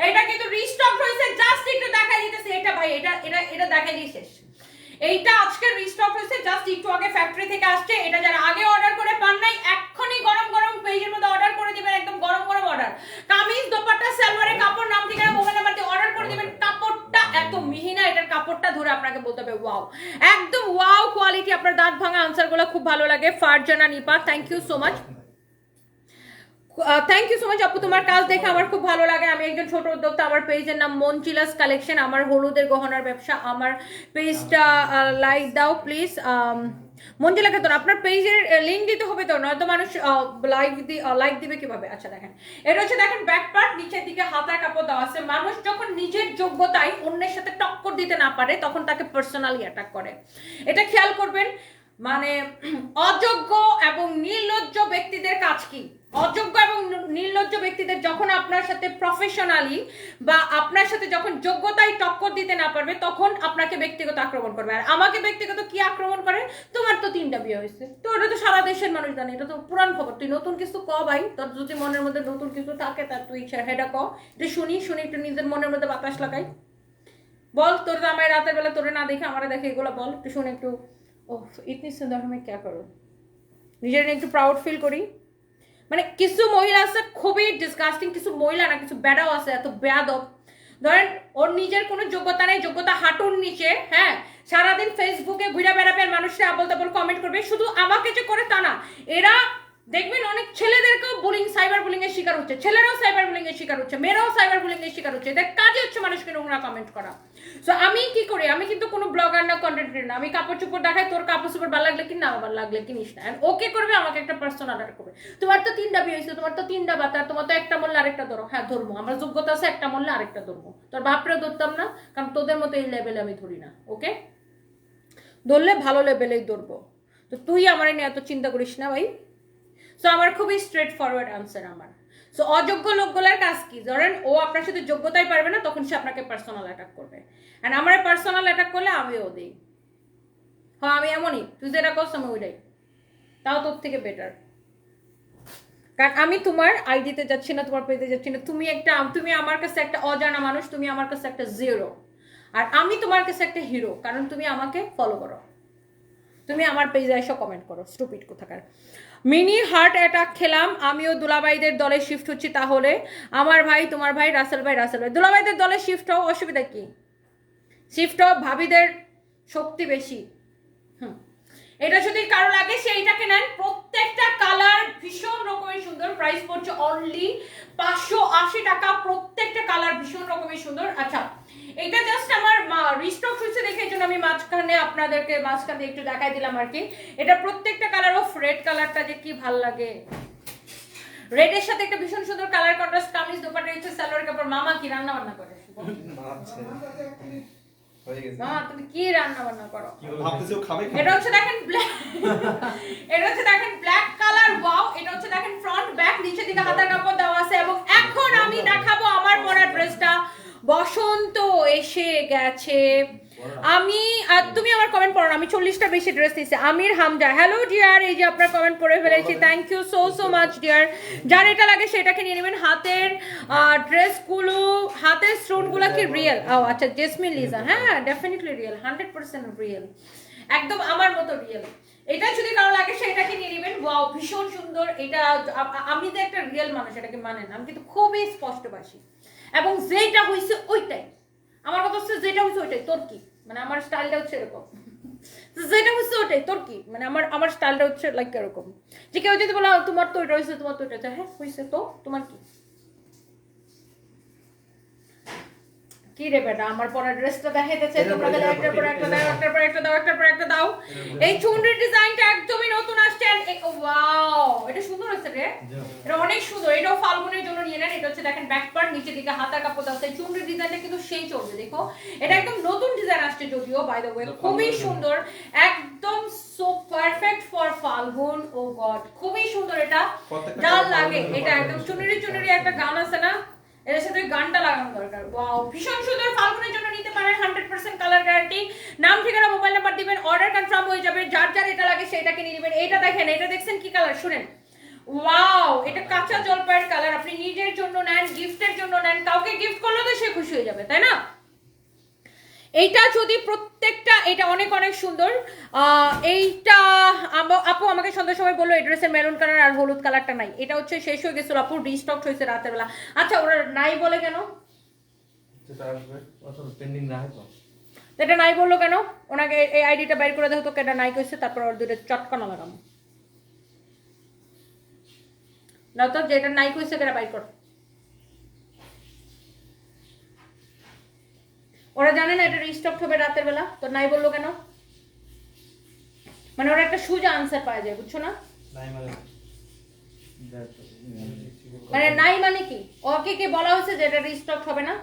এটা কিন্তু রিস্টক হয়েছে, জাস্ট একটু দেখাই দিতেছে। এটা ভাই এটা এটা এটা দেখাই দিয়ে শেষ। এইটা আজকে রিস্টক হয়েছে, জাস্ট একটু আগে ফ্যাক্টরি থেকে আসছে। এটা যারা আগে অর্ডার করে পান নাই, এক্ষুনি গরম গরম পেজের মধ্যে অর্ডার করে দিবেন, একদম গরম গরম অর্ডার। কামিজ দোপাট্টা সালোয়ারের কাপড়, নাম ঠিকানা মোবাইল নাম্বার দিয়ে অর্ডার করে দিবেন। কাপড়টা এত মিহিনা, এটার কাপড়টা ধরে আপনাকে বলতে হবে ওয়াও, একদম ওয়াও কোয়ালিটি। আপনার দাঁত ভাঙা আনসারগুলো খুব ভালো লাগে। Farzana Nipa, thank you so much, thank you so much আপু, তোমার কাজ দেখে আমার খুব ভালো লাগে। আমি একজন ছোট উদ্যোক্তা, আমার পেজের নাম মঞ্চিলাস কালেকশন, আমার হলুদের গহনার ব্যবসা। আমার পেজটা লাইক দাও প্লিজ। মঞ্জিলা খাতুন, আপনার পেজের লিঙ্ক দিতে হবে তো, নয়তো মানুষ লাইক দিবে কিভাবে? আচ্ছা দেখেন, এটা হচ্ছে দেখেন ব্যাক পার্ট, নিচের দিকে হাতার কাপড় দেওয়া আছে। মানুষ যখন নিজের যোগ্যতায় অন্যের সাথে টক্কর দিতে না পারে, তখন তাকে পার্সোনালি অ্যাটাক করে। এটা খেয়াল করবেন। মানে অযোগ্য এবং নির্লজ্জ ব্যক্তিদের কাজ কি? অযোগ্য এবং নির্লজ্জ ব্যক্তিদের যখন আপনার সাথে প্রফেশনালি বা আপনার সাথে যখন যোগ্যতায় টক্কর দিতে না পারবে, তখন আপনাকে ব্যক্তিগত আক্রমণ করবে। আর আমাকে ব্যক্তিগত কি আক্রমণ করে? তোমার তো 3টা বিয়ে হয়েছে, তো এটা তো সারা দেশের মানুষ জানে, এটা তো পুরান খবর, তুই নতুন কিছু ক ভাই, তোর যদি মনের মধ্যে নতুন কিছু থাকে তার তুই হেডা ক, এটা শুনি একটু নিজের মনের মধ্যে বাতাস লাগাই, বল তোর জামাই রাতের বেলা তোরে না দেখে আমারে দেখে, এগুলো বল একটু, শুনে একটু ওহ ইতনি সুন্দর আমি ক্যা করো, নিজের একটু প্রাউড ফিল করি। মানে কিছু মহিলা আছে খুবই ডিসগাস্টিং, কিছু মহিলা না, কিছু বেড়াও আছে এত বেয়াদব। ধরেন ওর নিজের কোনো যোগ্যতা নেই, যোগ্যতা হাঁটুর নিচে, হ্যাঁ, সারাদিন ফেসবুকে ঘুরে বেড়াবে, মানুষরা আবল তাবল কমেন্ট করবে। শুধু আমাকে যে করে তা না, এরা দেখবেন অনেক ছেলেদেরকেও বুলিং, সাইবার বুলিং এর শিকার হচ্ছে, ছেলেরাও সাইবার বুলিং এর শিকার হচ্ছে, মেয়েরাও সাইবার বুলিং এর শিকার হচ্ছে। এদের কাজই হচ্ছে মানুষকে নোংরা কমেন্ট করা। সো আমি কি করি? আমি কিন্তু কোনো ব্লগার না, কন্টেন্ট ক্রিয়েটর না, আমি কাপড় চোপড় দেখাই, তোর কাপড় চোপড় ভালো লাগলে কিন, না ভালো লাগলে কিনিস না। ওকে করবে, আমাকে একটা পার্সন অর্ডার করবে, তোমার তো 3টা বিয়ে হয়েছে, তোমার তো 3টা বাতার, তোমার তো একটা মরলে আরেকটা ধরো। হ্যাঁ ধরবো, আমার যোগ্যতা আছে, একটা মরলে আরেকটা ধরবো, তোর বাপরে ধরতাম না, কারণ তোদের মতো এই লেভেলে আমি ধরি না। ওকে, ধরলে ভালো লেভেলেই ধরবো, তো তুই আমার নিয়ে এত চিন্তা করিস না ভাই। সো আমার খুবই স্ট্রেট ফরওয়ার্ড আনসার আমার। সো অযোগ্য লোকগুলোর কাজ কি? ধরেন ও আপনার সাথে যোগ্যতাই পারবে না, তখন সে আপনাকে পার্সোনাল অ্যাটাক করবে। অ্যান্ড আমার পার্সোনাল অ্যাটাক করলে আমিও দিই। হ্যাঁ আমি এমনই, তুই যেটা করছ আমি ওইটাই, তাও তোর থেকে বেটার। কারণ আমি তোমার আইডিতে যাচ্ছি না, তোমার পেজে যাচ্ছি না, তুমি আমার কাছে একটা অজানা মানুষ, তুমি আমার কাছে একটা জিরো, আর আমি তোমার কাছে একটা হিরো, কারণ তুমি আমাকে ফলো করো, তুমি আমার পেজে এসে কমেন্ট করো, স্টুপিড কোথাকার। মিনি হার্ট অ্যাটাক খেলাম, আমিও দুলাভাইদের দলে শিফট হচ্ছি, তাহলে আমার ভাই, তোমার ভাই, রাসেল ভাই, দুলাভাইদের দলে শিফট হও, অসুবিধা কি? শিফট হও, ভাবিদের শক্তি বেশি। এটা যদি কারো লাগে সেইটাকে নেন, প্রত্যেকটা কালার ভীষণ রকমের সুন্দর, প্রাইস পড়ছে অনলি 580 টাকা, প্রত্যেকটা কালার ভীষণ রকমের সুন্দর। আচ্ছা এটা জাস্ট রিস্টক হচ্ছে দেখে এই জন্য আমি মাঝখানে আপনাদেরকে মাঝখানে একটু দেখাই দিলাম আর কি। এটা প্রত্যেকটা কালার অফ রেড কালারটা যে কি ভাল লাগে, রেডের সাথে একটা ভীষণ সুন্দর কালার কন্ট্রাস্ট কামিজ, দোপাট্টা হচ্ছে সালোয়ার কাপড়। মামা কি রান্না বান্না করে? মামা তুমি কি রান্না বান্না করো? এটা হচ্ছে দেখেন ব্ল্যাক, এটা হচ্ছে দেখেন ব্ল্যাক কালার। ওয়াও, এটা হচ্ছে দেখেন ফ্রন্ট ব্যাক, নিচে দিকে হাতার কাপড় দেওয়া আছে। এবং এখন আমি দেখাবো আমার পরা ড্রেসটা। বসন্ত এসে গেছে। আমি তুমি আমার কমেন্ট পড়ো না, আমি 40টা বেশি ড্রেস নিয়েছি। আমির হামজা, হ্যালো ডিয়ার, এই যে আপনার কমেন্ট পড়ে ফেলেছি, thank you so much dear. যার এটা লাগে সেটাকে নিয়ে নেবেন। হাতের ড্রেসগুলো, হাতের স্টোনগুলো কি রিয়েল? ও আচ্ছা, জেসমিন লিজা, হ্যাঁ ডেফিনেটলি রিয়েল, 100% রিয়েল, একদম আমার মতো রিয়েল। এটা যদি কারো লাগে সেটাকে নিয়ে নেবেন। ওয়াও, ভীষণ সুন্দর। এটা আমি যে একটা রিয়েল মানুষ এটাকে মানেন, আমি কিন্তু খুবই স্পষ্টবাসী এবং যেটা হয়েছে ওইটাই আমার কথা হচ্ছে, যেটা হচ্ছে ওইটাই তোর কি, মানে আমার স্টাইলটা হচ্ছে এরকম, যেটা হচ্ছে ওইটাই তোর কি, মানে আমার স্টাইলটা হচ্ছে লাইক এরকম যে কেউ যদি বলো তোমার তো ওইটা হয়েছে, তোমার তো ওইটা, হ্যাঁ হয়েছে তো তোমার কি? কি রে বেটা, আমার পরা ড্রেসটা দেখাইতেছে, তোমরা গেলে একটার পর একটা দাও, একটার পর একটা দাও, একটার পর একটা দাও। এই চুনরির ডিজাইনটা একদমই নতুন আসছে। ওয়াও, এটা সুন্দর হচ্ছে রে, এটা অনেক সুন্দর। এটাও ফাল্গুনের জন্য নিয়ে নেন। এটা হচ্ছে দেখেন ব্যাক পার্ট, নিচে দিকে হাতার কাপড় দাও। এই চুনরির ডিজাইনটা কিন্তু সেই চলবে, দেখো এটা একদম নতুন ডিজাইন আসছে যদিও, বাই দ্য ওয়ে খুবই সুন্দর, একদম so perfect for Falgun. Oh god, খুবই সুন্দর। এটা যার লাগে, এটা একদম চুনরি একটা গান আছে না, এর সাথে গানটা লাগানো দরকার। ওয়াও, ভীষণ সুন্দর। ফাল্গুনের জন্য নিতে পারেন, 100% কালার গ্যারান্টি। নাম ঠিকানা মোবাইল নাম্বার দিবেন, অর্ডার কনফার্ম হয়ে যাবে। যার যার এটা লাগে সেটাকে নিয়ে নেবেন। এটা দেখেন, এটা দেখছেন কি কালার, শুনেন। ওয়াও, এটা কাঁচা জলপাইয়ের কালার। আপনি নিজের জন্য নেন, গিফটের জন্য নেন, কাউকে গিফট করলে তো সে খুশি হয়ে যাবে, তাই না? এইটা যদি প্রত্যেকটা, এটা অনেক অনেক সুন্দর। এইটা আপু আমাকে সন্ধ্যার সময় বললো এই ড্রেসের মেরুন কালার আর হলুদ কালারটা নাই। এটা হচ্ছে শেষ হয়ে গেছিল আপু, রিস্টক হয়েছে রাতের বেলা। আচ্ছা, ওরা নাই বলে কেন? এটা নাই বললো কেন? ওনাকে এই আইডিটা বাইর করে দেখো তো কেটা নাই কইছে, তারপর ওর দুটো চটকানো লাগাম না তো, যেটা নাই কইছে কেটা বাইর কর। ওরা জানে না এটা রিস্টক হবে রাতের বেলা, তো নাই বললো কেন? মানে ওরা একটা সোজা আনসার পাওয়া যায়, বুঝছো না? মানে নাই মানে কি, ওকে কে বলা হয়েছে যে এটা রিস্টক হবে না,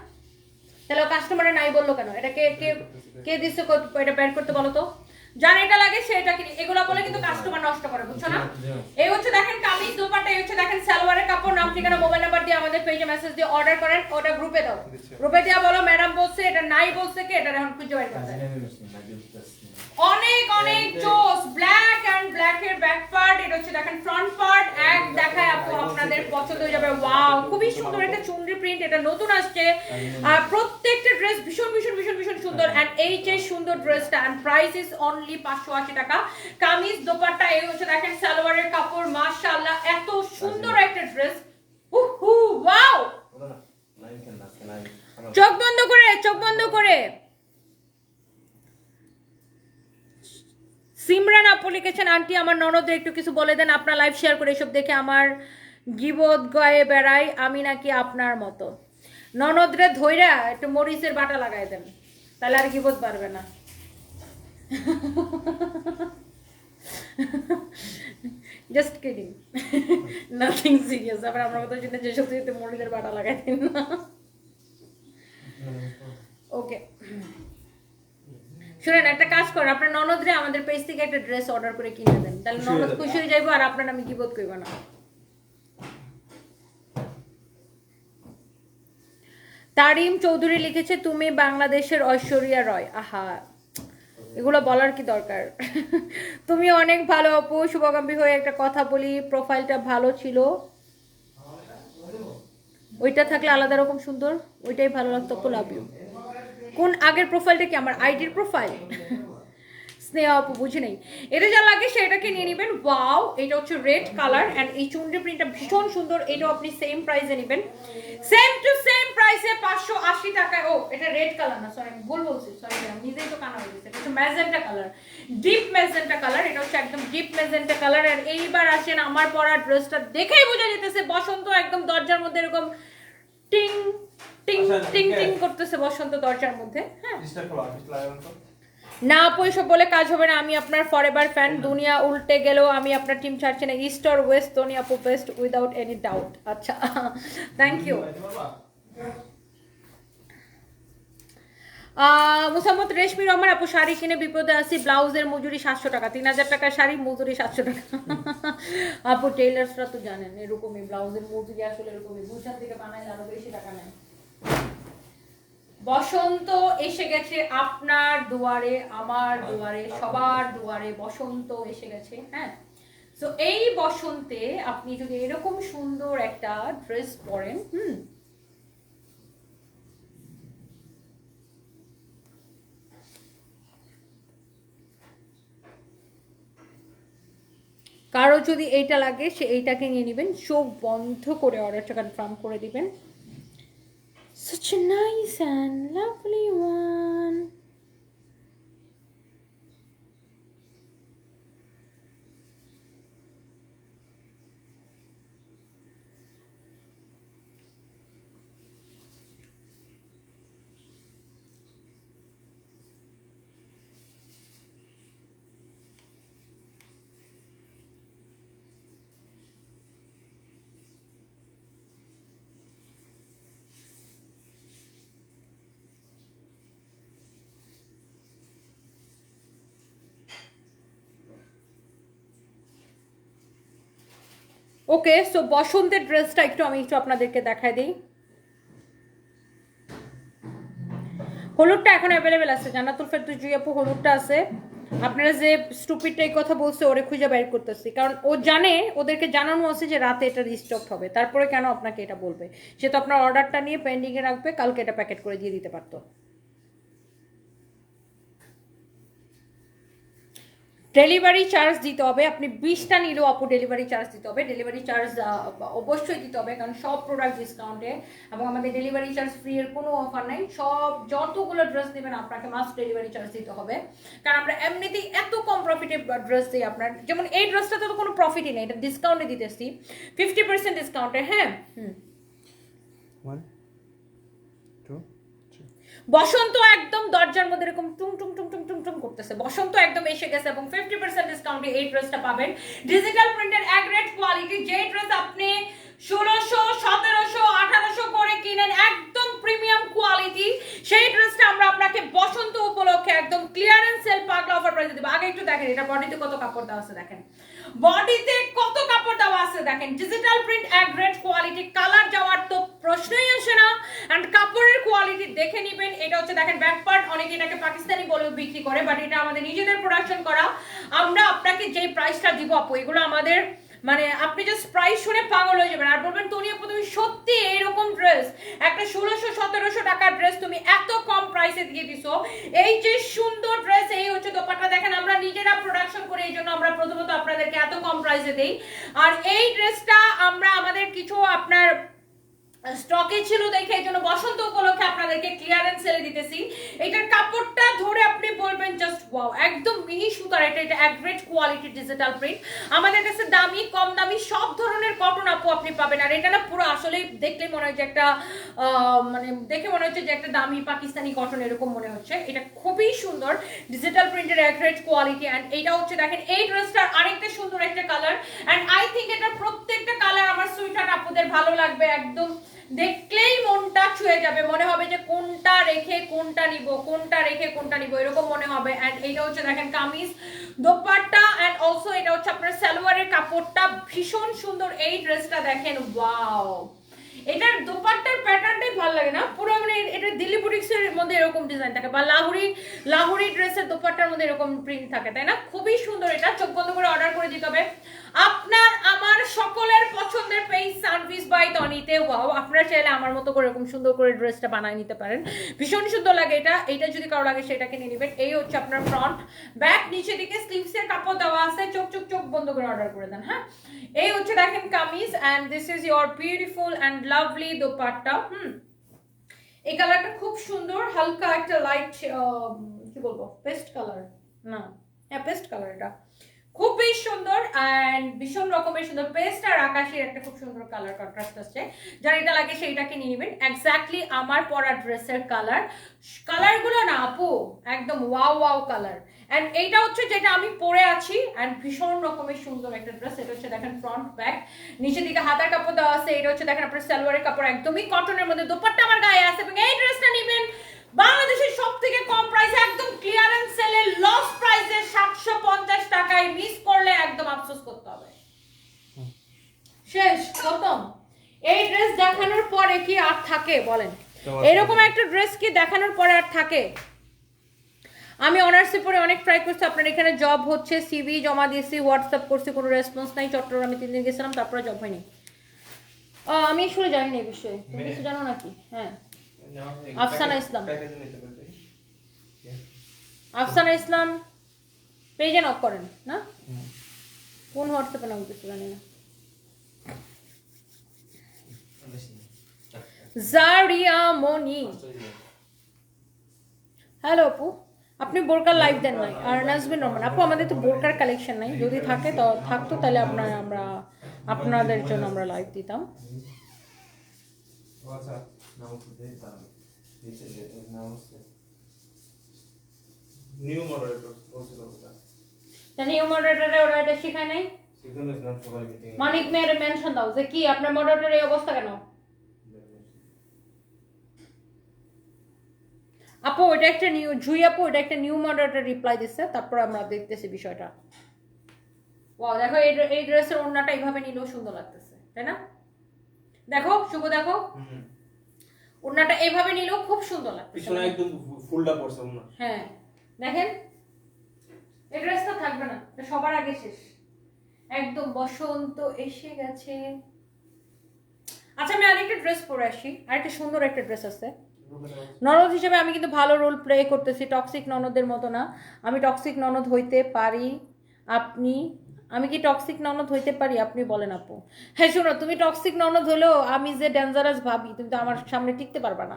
তাহলে কাস্টমারে নাই বললো কেন? এটা কে কে কে দিচ্ছে এটা বের করতে বলো তো। যার এটা লাগে সেটা কিনে, এগুলা বলে কিন্তু কাস্টমার নষ্ট করে, বুঝছো না? এই হচ্ছে দেখেন কামিজ, দোপাট্টা, এই হচ্ছে দেখেন সালোয়ারের কাপড়। নাম ঠিকানা মোবাইল নাম্বার দিয়ে আমাদের পেজে মেসেজ দিয়ে অর্ডার করেন, ওটা গ্রুপে দাও, গ্রুপে দিয়া বলো ম্যাডাম বলছে এটা নাই, বলছে কি এটা এখন খুঁজে বের করতে। অনেক অনেক জোস, ব্ল্যাক এন্ড ব্ল্যাক এর ব্যাক পার্ট, এটা হচ্ছে দেখেন ফ্রন্ট পার্ট। এক দেখায় আপু আপনাদের পছন্দ হয়ে যাবে। ওয়াও, খুবই সুন্দর একটা চুনরি প্রিন্ট, এটা নতুন আসছে। আর প্রত্যেকটা ড্রেস ভীষণ ভীষণ ভীষণ ভীষণ সুন্দর। এন্ড এই যে সুন্দর ড্রেসটা, এন্ড প্রাইস ইজ অনলি 580 টাকা। কামিজ, দোপাট্টা, এই হচ্ছে দেখেন সালোয়ারের কাপড়। মাশাআল্লাহ, এত সুন্দর একটা ড্রেস। ওয়াও, চোখ বন্ধ করে, চোখ বন্ধ করে। সিমরান আপু লিখেছেন, আন্টি আমার ননদের একটু কিছু বলে দেন, আপনার লাইভ শেয়ার করে এসব দেখে আমার গিবত গায়ে বেড়াই, আমি নাকি আপনার মতো। ননদরে ধইরা একটু মরিচের বাটা লাগাই দেন, তাহলে আর গিবত পারবে না। Just kidding, nothing serious. আবার আমার কথা শুনে যে সত্যি সত্যি মরিচের বাটা লাগাই দিন না। ওকে, শুনেন একটা কাজ করেন, আপনার ননদরে আমাদের পেজ থেকে একটা ড্রেস অর্ডার করে কিনে দেন, তাহলে ননদ খুশি হয়ে যাইবো আর আপনার আমি গিবত কইব না। তারিম চৌধুরী লিখেছে, তুমি বাংলাদেশের ঐশ্বরিয়া রয়। আহা, এগুলো বলার কি দরকার? তুমি অনেক ভালো আপু, শুভাকাঙ্ক্ষী হয়ে একটা কথা বলি, প্রোফাইলটা ভালো ছিল, ওইটা থাকলে আলাদা রকম সুন্দর, ওইটাই ভালো লাগতো আপু, লাভ ইউ। কোন আগের প্রোফাইলটা কি আমার আইডির প্রোফাইল? স্নেহা আপু বুঝি নেই। এটা যা লাগে সেটাকে নিয়ে নেবেন। ওয়াও, এটা হচ্ছে রেড কালার এন্ড এই চুনরি প্রিন্টটা ভীষণ সুন্দর। এটাও আপনি সেম প্রাইসে নেবেন, সেম টু সেম প্রাইসে 580 টাকায়। ও এটা রেড কালার না, সরি আমি ভুল বলছি, সরি আমি নিজেই তো কানা হয়ে গেছে। এটা হচ্ছে magenta colour, deep magenta colour. এটা হচ্ছে একদম ডিপ ম্যাজেন্টা কালার। আর এইবার আসেন, আমার পরা ড্রেসটা দেখেই বোঝা যেতেছে বসন্ত, একদম দরজার মধ্যে এরকম টিং টিং টিং টিং করতেছে বসন্ত দরজার মধ্যে। হ্যাঁ না আপু এসব বলে কাজ হবে না, আমি আপনার ফরএভার ফ্যান। দুনিয়া উল্টে গেলেও আমি আপনার টিম ছাড়ছি না। ইস্ট অর ওয়েস্ট তনি আপু বেস্ট উইদাউট এনি ডাউট। আচ্ছা থ্যাংক ইউ। মুসাম্মদ রেশমি রহমান আপু শাড়ি কিনে বিপদে আসি, ব্লাউজের মজুরি 700 টাকা, 3000 টাকার শাড়ি মজুরি 700 টাকা। আপু টেইলার্সরা তো জানেন এরকমই, ব্লাউজের মজুরি আসলে এরকমই, গুলশান থেকে বানাইলে আরো বেশি টাকা নেয়। বসন্ত এসে গেছে আপনার দুয়ারে, আমার দুয়ারে, সবার দুয়ারে বসন্ত এসে গেছে। হ্যাঁ, তো এই বসন্তে আপনি যদি এরকম সুন্দর একটা ড্রেস পরেন, কারো যদি এইটা লাগে সে এইটাকে নিয়ে নেবেন, চোখ বন্ধ করে অর্ডারটা কনফার্ম করে দিবেন। Such a nice and lovely one. Okay, so বসন্তের ড্রেসটা আমি একটু আপনাদেরকে দেখাই দিই। হলুদটা এখন অ্যাভেলেবেল আছে, জান্নাতুল ফেরদৌসী আপু হলুদটা আছে। আপনারা যে স্টুপিডটা এই কথা বলছে ওরে খুঁজে বের করতেছি, কারণ ও জানে, ওদেরকে জানানো আছে যে রাতে এটা রিস্টক হবে, তারপরে কেন আপনাকে এটা বলবে? সে তো আপনার অর্ডারটা নিয়ে পেন্ডিংয়ে রাখবে, কালকে এটা প্যাকেট করে দিয়ে দিতে পারতো। ডেলিভারি চার্জ দিতে হবে, আপনি 20টা নিলেও আপু ডেলিভারি চার্জ দিতে হবে। ডেলিভারি চার্জ অবশ্যই দিতে হবে, কারণ সব প্রোডাক্ট ডিসকাউন্টে, এবং আমাদের ডেলিভারি চার্জ ফ্রি এর কোনো অফার নাই। সব যতগুলো ড্রেস নেবেন আপনাকে মাস্ট ডেলিভারি চার্জ দিতে হবে, কারণ আমরা এমনিতেই এত কম প্রফিটে ড্রেস দিই আপনার। যেমন এই ড্রেসটাতে তো কোনো প্রফিটই নেই, এটা ডিসকাউন্টে দিতেছি 50% ডিসকাউন্টে। হ্যাঁ, বসন্ত একদম দরজার মধ্যে এরকম টুং টুং টুং টুং টুং টুং করতেছে, বসন্ত একদম এসে গেছে, এবং 50% ডিসকাউন্টে এই ড্রেসটা পাবেন। ডিজিটাল প্রিন্টের এক রেট কোয়ালিটি, যে ড্রেস আপনি 1600, 1700, 1800 করে কিনেন, একদম প্রিমিয়াম কোয়ালিটি, সেই ড্রেসটা আমরা আপনাকে বসন্ত উপলক্ষে একদম ক্লিয়ারেন্স সেল পাগলা অফার প্রাইসে দেব। আগে একটু দেখেন এটা বডিতে কত কাপড় দেওয়া আছে, দেখেন বডিতে কত কাপড় দেওয়া আছে, দেখেন ডিজিটাল প্রিন্ট এক গ্রেড কোয়ালিটি, কালার যাওয়ার তো প্রশ্নই আসে না, এন্ড কাপড়ের কোয়ালিটি দেখে নেবেন। এটা হচ্ছে দেখেন ব্যাক পার্ট, অনেকে এটাকে পাকিস্তানি বলেও বিক্রি করে, বাট এটা আমাদের নিজেদের প্রোডাকশন করা। আমরা আপনাকে যে প্রাইসটা দিব আপু, এগুলো আমাদের মানে আপনি জাস্ট প্রাইস শুনে পাগল হয়ে যাবেন আর বলবেন তনি আপু তুমি সত্যি এইরকম ড্রেস, একটা 1600-1700 টাকার ড্রেস তুমি এত কম প্রাইসে দিয়ে দিছো। এই যে সুন্দর ড্রেস, এই হচ্ছে দোপাট্টা, দেখেন আমরা নিজেরা প্রোডাকশন করি, এই জন্য আমরা প্রথমত আপনাদেরকে এত কম প্রাইসে দেই। আর এই ড্রেসটা আমরা আমাদের কিছু আপনার স্টকে ছিল দেখে এই জন্য বসন্ত উপলক্ষে আপনাদেরকে ক্লিয়ারেন্স সেলে দিতেছি। এটার কাপড়টা ধরে আপনি বলবেন জাস্ট ওয়াও, একদম মিহি সুতার, এটা এক গ্রেড কোয়ালিটি ডিজিটাল প্রিন্ট। আমাদের কাছে দামি কম দামি সব ধরনের কটন আপু আপনি পাবেন। আর এটা না পুরো আসলে দেখলে মনে হয় যে একটা মানে দেখে মনে হচ্ছে যে একটা দামি পাকিস্তানি কটন এরকম মনে হচ্ছে। এটা খুবই সুন্দর ডিজিটাল প্রিন্টের এক গ্রেড কোয়ালিটি। অ্যান্ড এইটা হচ্ছে দেখেন এই ড্রেসটার আরেকটা সুন্দর একটা কালার, অ্যান্ড আই থিঙ্ক এটার প্রত্যেকটা কালার আমার সুইটার আপুদের ভালো লাগবে, একদম দেখলেই মনটা ছুঁয়ে যাবে, মনে হবে যে কোনটা রেখে কোনটা নিব, কোনটা রেখে কোনটা নিব এরকম মনে হবে। এন্ড এইটা হচ্ছে দেখেন কামিজ দোপাট্টা, এন্ড অলসো এটা হচ্ছে আপনার সালোয়ারের কাপড়টা ভীষণ সুন্দর। এই ড্রেসটা দেখেন ওয়াও, এটার দোপাট্টার প্যাটার্নটাই ভালো লাগে না, পুরো মানে এটা দিল্লি বুটিক্সের মধ্যে এরকম ডিজাইন থাকে, বা লাহুরি ড্রেসের দোপাট্টার মধ্যে এরকম প্রিন্ট থাকে, তাই না? খুবই সুন্দর। এটা চোখ বন্ধ করে অর্ডার করে দিতে হবে। আপনার আমার সকলের পছন্দের পেজ সার্ভিস বাই তনিতে। ওয়াও, আপনারা চাইলে আমার মতো করে এরকম সুন্দর করে ড্রেসটা বানিয়ে নিতে পারেন, ভীষণ সুন্দর লাগে এটা। এইটা যদি কারো লাগে সেটাকে নিয়ে নেবেন। এই হচ্ছে আপনার ফ্রন্ট, ব্যাক, নিচে দিকে স্লিভসের কাপড় দেওয়া আছে, চোখ বন্ধ করে অর্ডার করে দেন। হ্যাঁ, এই হচ্ছে দেখেন kameez, and this is your beautiful and lovely dupatta. এই কালারটা খুব সুন্দর, হালকা একটা লাইট কি বলবো পেস্ট কালার, না হ্যাঁ পেস্ট কালার, এটা খুবই সুন্দর অ্যান্ড ভীষণ রকমের সুন্দর পেস্ট আর আকাশের একটা খুব সুন্দর কালার কন্ট্রাস্ট আসছে। যার এটা লাগে সেইটাকে নিয়ে নেবেন। এক্স্যাক্টলি আমার পরা ড্রেসের কালারগুলো না আপু একদম ওয়াও ওয়াও কালার। অ্যান্ড এইটা হচ্ছে যেটা আমি পরে আছি অ্যান্ড ভীষণ রকমের সুন্দর একটা ড্রেস। এটা হচ্ছে দেখেন ফ্রন্ট ব্যাক, নিচের দিকে হাতার কাপড় দেওয়া আছে। এটা হচ্ছে দেখেন আপনার সালোয়ারের কাপড় একদমই কটনের মধ্যে, দোপাট্টা আমার গায়ে আছে। এবং এই ড্রেসটা নেবেন বাংলাদেশের সব থেকে কম প্রাইসে, একদম ক্লিয়ারেন্স সেলে লস প্রাইসে 750 টাকায়। মিস করলে একদম আফসোস করতে হবে। শেষ খতম। এই ড্রেস দেখানোর পরে কি আর থাকে বলেন? এরকম একটা ড্রেস কি দেখানোর পরে আর থাকে? আমি অনার্সে পরে অনেক ট্রাই করছি, আপনার এখানে জব হচ্ছে, সিভি জমা দিয়েছি, হোয়াটসঅ্যাপ করছি, কোনো রেসপন্স নাই। চট্টগ্রামে 3 দিন গেছিলাম, তারপরে জব হয়নি। আমি আসলে জানি না এই বিষয়ে, তুমি কিছু জানো নাকি? হ্যাঁ, আফসানা ইসলাম, আফসানা ইসলাম পেজে নক করেন না? কোন হোয়াটসঅ্যাপে নক দিতে জানি না। জারিয়া মনি, হ্যালো আপু, আপনি বোরকার লাইভ দেন নাই আর নাজবিন রহমান আপু, আমাদের তো বোরকার কালেকশন নাই, যদি থাকে তো থাকতো তাহলে আমরা আপনাদের জন্য আমরা লাইভ দিতাম। নিউ মডারেটর বলছিল ওটা। নিউ মডারেটরে ওরা এটা শেখায় নাই? সেখানে ইসলাম সবাই মিটিং মানিক মেয়ের মেনশন দাও যে কি আপনার মডারেটরের এই অবস্থা কেন? আপু ওটা একটা নিউ জুই আপু, ওটা একটা নিউ মডারেটর রিপ্লাই দিচ্ছে, তারপর আমরা দেখতেছি বিষয়টা। ওয়াও, দেখো এই ড্রেসের ওড়নাটা এইভাবে নিলেও সুন্দর লাগতেছে, তাই না? দেখো শুভ, দেখো ওড়নাটা এইভাবে নিলেও খুব সুন্দর লাগতেছে, পিছনে একদম ফুলটা পড়ছে না। হ্যাঁ দেখেন, এই ড্রেসটা থাকবে না, এটা সবার আগে শেষ। একদম বসন্ত এসে গেছে। আচ্ছা আমি আরেকটা ড্রেস পরে আসি, আরেকটা সুন্দর একটা ড্রেস আছে। ননদ হিসেবে আমি কিন্তু ভালো রোল প্লে করতেছি, টক্সিক ননদের মতো না। আমি টক্সিক ননদ হইতে পারি। আমি কি টক্সিক ননদ হইতে পারি? আপনি বলেন আপু। হ্যাঁ শোনো, তুমি টক্সিক ননদ হলেও আমি যে ডেঞ্জারাস ভাবি, তুমি তো আমার সামনে টিকতে পারবা না।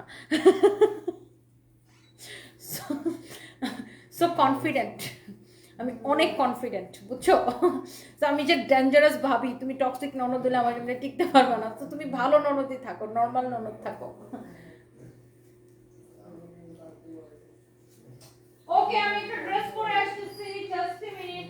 সো কনফিডেন্ট, আমি অনেক কনফিডেন্ট, বুঝছো? তো আমি যে ডেঞ্জারাস ভাবি, তুমি টক্সিক ননদ হলে আমার সামনে টিকতে পারবা না। তো তুমি ভালো ননদই থাকো, নর্মাল ননদ থাকো। ওকে, আমি একটা ড্রেস পরে আসতেছি, জাস্ট এ মিনিট।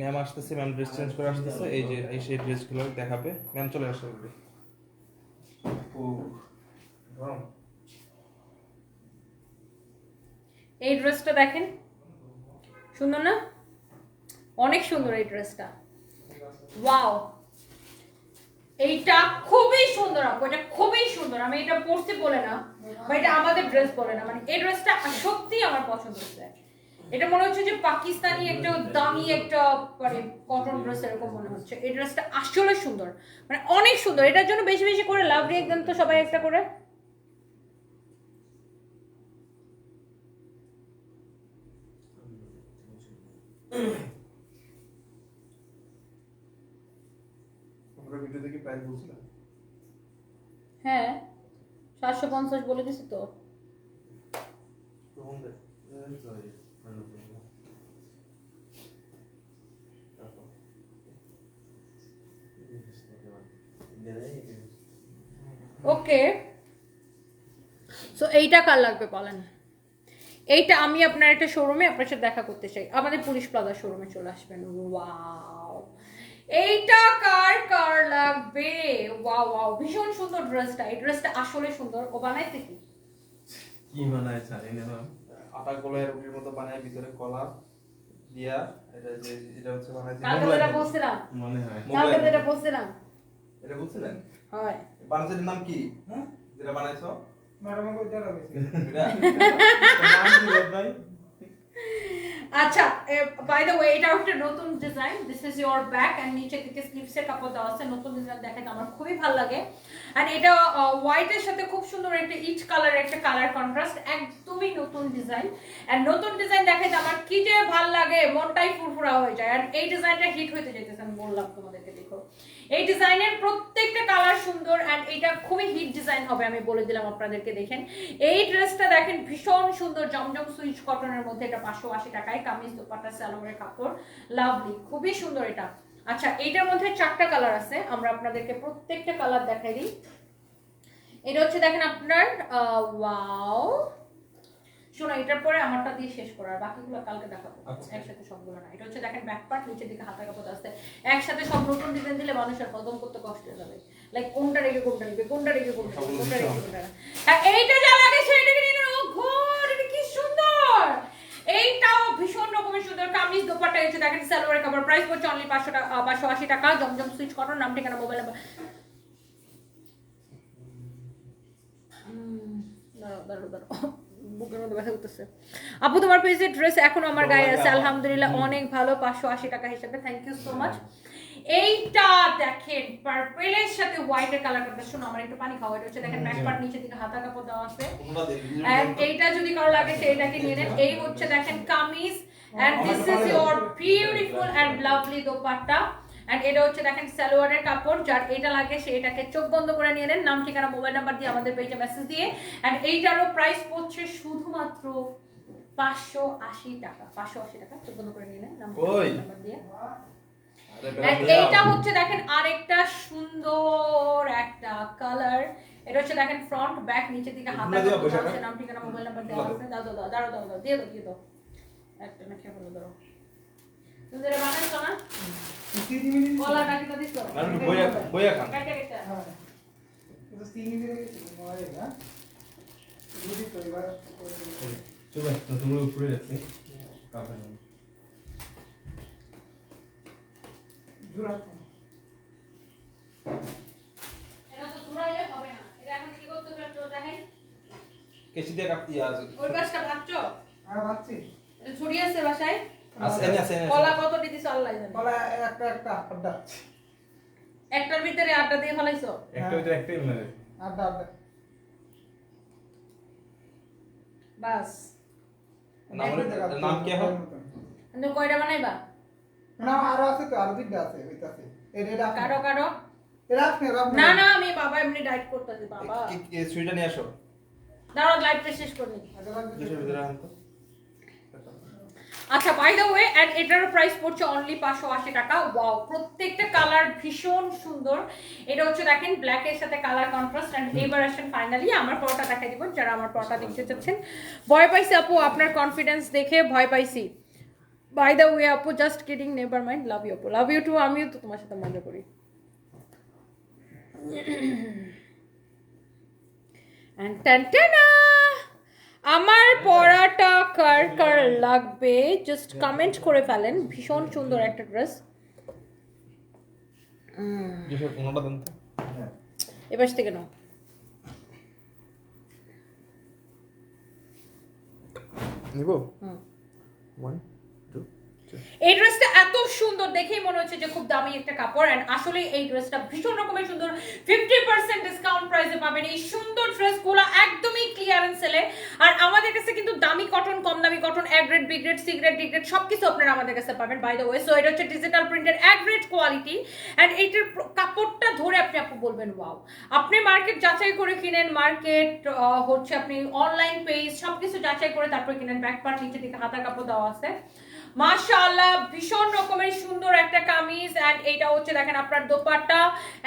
ম্যাম আসতেছে, ম্যাম ড্রেস চেঞ্জ করে আসতেছে, এই যে এই সেই ড্রেসগুলো দেখাবে। ম্যাম চলে আসবে। ও গরম। এই ড্রেসটা দেখেন, সুন্দর না? অনেক সুন্দর এই ড্রেসটা, ওয়াও। এইটা খুবই সুন্দর আপু, এটা খুবই সুন্দর। আমি এটা পরছি বলে না, বা এটা আমাদের ড্রেস বলে না, মানে এই ড্রেসটা সত্যি আমার পছন্দ হচ্ছে। এটা মনে হচ্ছে যে পাকিস্তানি একটা দামি একটা মানে কটন ড্রেস এরকম মনে হচ্ছে। এই ড্রেসটা আসলে সুন্দর, মানে অনেক সুন্দর। এটার জন্য বেশি বেশি করে লাভ রিয়েক্ট দেন তো সবাই একটা করে। হ্যাঁ 750 বলে দিছি তো। ওকে, সো এইটা কার লাগবে বলেন? এইটা আমি আপনার একটা শোরুমে আপনার সাথে দেখা করতে চাই, আমাদের পুলিশ প্লাজা শোরুমে চলে আসবেন। ওয়াও, এইটা কার কার লাগবে? ওয়াও ওয়াও, ভীষণ সুন্দর ড্রেসটা। এই ড্রেসটা আসলে সুন্দর। ও বানাইছে কি? কি বানায় জানি না ম্যাম। আটা গোলায় রুটির মতো বানায় ভিতরে কলা দিয়া এটা যে এটা হচ্ছে বানাইছে কালকে যেটা বলছিলাম, মনে হয় কালকে যেটা বলছিলাম, এটা বলছিলেন হয় বানাইছের নাম কি? হ্যাঁ যেটা বানাইছো ম্যাডাম কো এটা লাগছে নাম কি ভাই? আচ্ছা, বাই দ্য ওয়ে এটা একটা নতুন design. This is your back end নিচে দিকে স্লিভসের কাপড় দেওয়া আছে। নতুন ডিজাইন দেখেন, আমার খুবই ভালো লাগে। এন্ড এটা হোয়াইটের সাথে খুব সুন্দর একটা ইচ কালারের একটা কালার কন্ট্রাস্ট, একদমই নতুন ডিজাইন। এন্ড নতুন ডিজাইন দেখেন আমার কি যে ভালো লাগে, মনটাই ফুরফুরা হয়ে যায়। এন্ড এই ডিজাইনটা হিট হইতে যাইতেছে, আমি বললাম তোমাদেরকে। দেখো এই ডিজাইনের প্রত্যেকটা কালার সুন্দর এন্ড এটা খুবই হিট ডিজাইন হবে, আমি বলে দিলাম আপনাদেরকে। দেখেন এই ড্রেসটা দেখেন ভীষণ সুন্দর, জমজম সুইচ কটনের মধ্যে। এটা 580 টাকায়, কামিজ দোপাট্টা সালোয়ারের কাপড়, লাভলি, খুবই সুন্দর এটা। আচ্ছা, এইটার মধ্যে 4টা কালার আছে, আমরা আপনাদেরকে প্রত্যেকটা কালার দেখাই দিই। এটা হচ্ছে দেখেন আপনার ওয়াও, শোনো এটার পরে আমারটা দিয়ে শেষ করার, বাকিগুলো কালকে দেখাবো একসাথে সবগুলো না। এটা হচ্ছে দেখেন ব্যাক পার্ট, নিচের দিকে হাতা কাপড় আছে। একসাথে সব নতুন ডিজাইন দিলে মানুষের কদম করতে কষ্ট হয়ে যাবে, লাইক কোনটা রেখে কোনটা নিবে, কোনটা রেখে কোনটা নিবে, কোনটা রেখে কোনটা না। হ্যাঁ, এইটা যা লাগে সেটাকে নিয়ে নাও। ঘোর, এটা কি সুন্দর! এইটাও ভীষণ রকমের সুন্দর। কামিজ দোপাট্টা হচ্ছে দেখেন সালোয়ারের কাপড়, প্রাইস পড়ছে অনলি 580 টাকা। জমজম সুইচ কটন, নাম ঠিকানা মোবাইল নাম্বার। আপু তোমার পেজে ড্রেস এখনো আমার গায়ে আছে, আলহামদুলিল্লাহ অনেক ভালো, 580 টাকা হিসেবে। Thank you so much. এইটা দেখেন পার্পলের সাথে হোয়াইটের কালার করতে, শোনো আমার একটু পানি খাওয়া। এটা হচ্ছে দেখেন ব্যাক পার্ট, নিচে দিকে হাতা কাপড় দেওয়া আছে। এন্ড এইটা যদি কারো লাগে সেইটাকে নিয়ে নেন। এই হচ্ছে দেখেন kameez and this is your beautiful and lovely dupatta. And এটা হচ্ছে দেখেন সালোয়ারের কাপড়। যার এটা লাগে সে এটাকে চোখ বন্ধ করে নিয়ে নেন, নাম ঠিকানা মোবাইল নাম্বার দিয়ে আমাদের পেজে মেসেজ দিয়ে। এন্ড এইটারও প্রাইস পড়ছে শুধুমাত্র 580 টাকা। 580 টাকা, চোখ বন্ধ করে নিয়ে নেন, নাম মোবাইল নাম্বার দিয়ে। এন্ড এইটা হচ্ছে দেখেন আরেকটা সুন্দর একটা কালার। এটা হচ্ছে দেখেন ফ্রন্ট ব্যাক, নিচের দিকে হাতা কাপড় আছে, নাম ঠিকানা মোবাইল নাম্বার দেওয়া আছে। দাও দাও দাও দাও দাও, দিয়ে দাও দিয়ে দাও। একটা না খেয়ে বলো, দাও। তুমি যেটা বানাইছো না, কলা কাটি তো দিছো, আমি বইয়া বইয়া খান কাটে কাটে। হ্যাঁ এটা সিঙ্গি দিয়ে মারে না দুটি পরিবার চলে তো তুমি উপরে যাচ্ছে কাপড় জোড়া এটা তো জোড়াইলে হবে না, এটা এখন কি করতে হবে একটু দেখাই। কেসি দিয়ে কাটতে আছে ওই পাশটা ভাবছো, আর বাচ্চি এটা ছড়িয়ে আছে বাসায়। আছে কলা কত দিছো আল্লাহ জানে। বলা একটা আড্ডা একটার ভিতরে আড্ডা দিয়ে ফলাইছো। একটা ভিতরে একটাই মানে আড্ডা আড্ডা বাস, নাম কি এখন? তুমি কয়টা বানাইবা? না আরো আছে তো, আরো দুইটা আছে হইতাছে এটা কাটো কাটো। এটা আপনি না না, আমি বাবা এমনি ডায়েট করতেছি বাবা। কি সুইটা নিয়ে আসো দাঁড়াও লাইভটা শেষ করি। দুটোর ভিতরে আনতো। আচ্ছা, বাই দ্য ওয়ে, এন্ড এটার প্রাইস পড়ছে অনলি 580 টাকা। ওয়াও, প্রত্যেকটা কালার ভীষণ সুন্দর। এটা হচ্ছে দেখেন ব্ল্যাক এর সাথে কালার কন্ট্রাস্ট। এন্ড এবার আসেন ফাইনালি আমার পরোটা দেখাই দিব, যারা আমার পরোটা দেখতে চাচ্ছেন। ভয় পাইছি আপু, আপনার কনফিডেন্স দেখে ভয় পাইছি। বাই দ্য ওয়ে আপু, just kidding, never mind, love you আপু, লাভ ইউ টু। আমিও তো তোমার সাথে মজা করি। এন্ড টানটানা, আমার পরাটা কার কার লাগবে জাস্ট কমেন্ট করে ফেলেন। ভীষণ সুন্দর একটা ড্রেস। যেসব কোনটা দেন তো এবার থেকে নাও। নিবো 1 2 এই ড্রেসটা এত সুন্দর, দেখেই মনে হচ্ছে যে খুব দামি একটা কাপড়। এন্ড আসলে এই ড্রেসটা ভীষণ রকমের সুন্দর। 50% ডিসকাউন্ট প্রাইসে পাবেন এই সুন্দর ড্রেসগুলো, একদমই ক্লিয়ারেন্স সেলে। আর আমাদের কাছে কিন্তু দামি কটন, কম দামি cotton, A grade, B grade, C grade, D grade সবকিছু আপনারা আমাদের কাছে পাবেন। বাই দ্য ওয়ে, সো এটা হচ্ছে ডিজিটাল প্রিন্টের এ গ্রেড কোয়ালিটি। এন্ড এইটার কাপড়টা ধরে আপনি বলবেন ওয়াও। আপনি মার্কেট যাচাই করে কিনেন, মার্কেট হচ্ছে আপনি অনলাইন পেজ সবকিছু যাচাই করে তারপর কিনেন। ব্যাক পার্ট, নিচে দিকে হাতা কাপড় দেওয়া আছে। মাশাআল্লাহ, ভীষণ রকমের সুন্দর একটা কামিজ। এন্ড এইটা হচ্ছে দেখেন আপনার দোপাট্টা।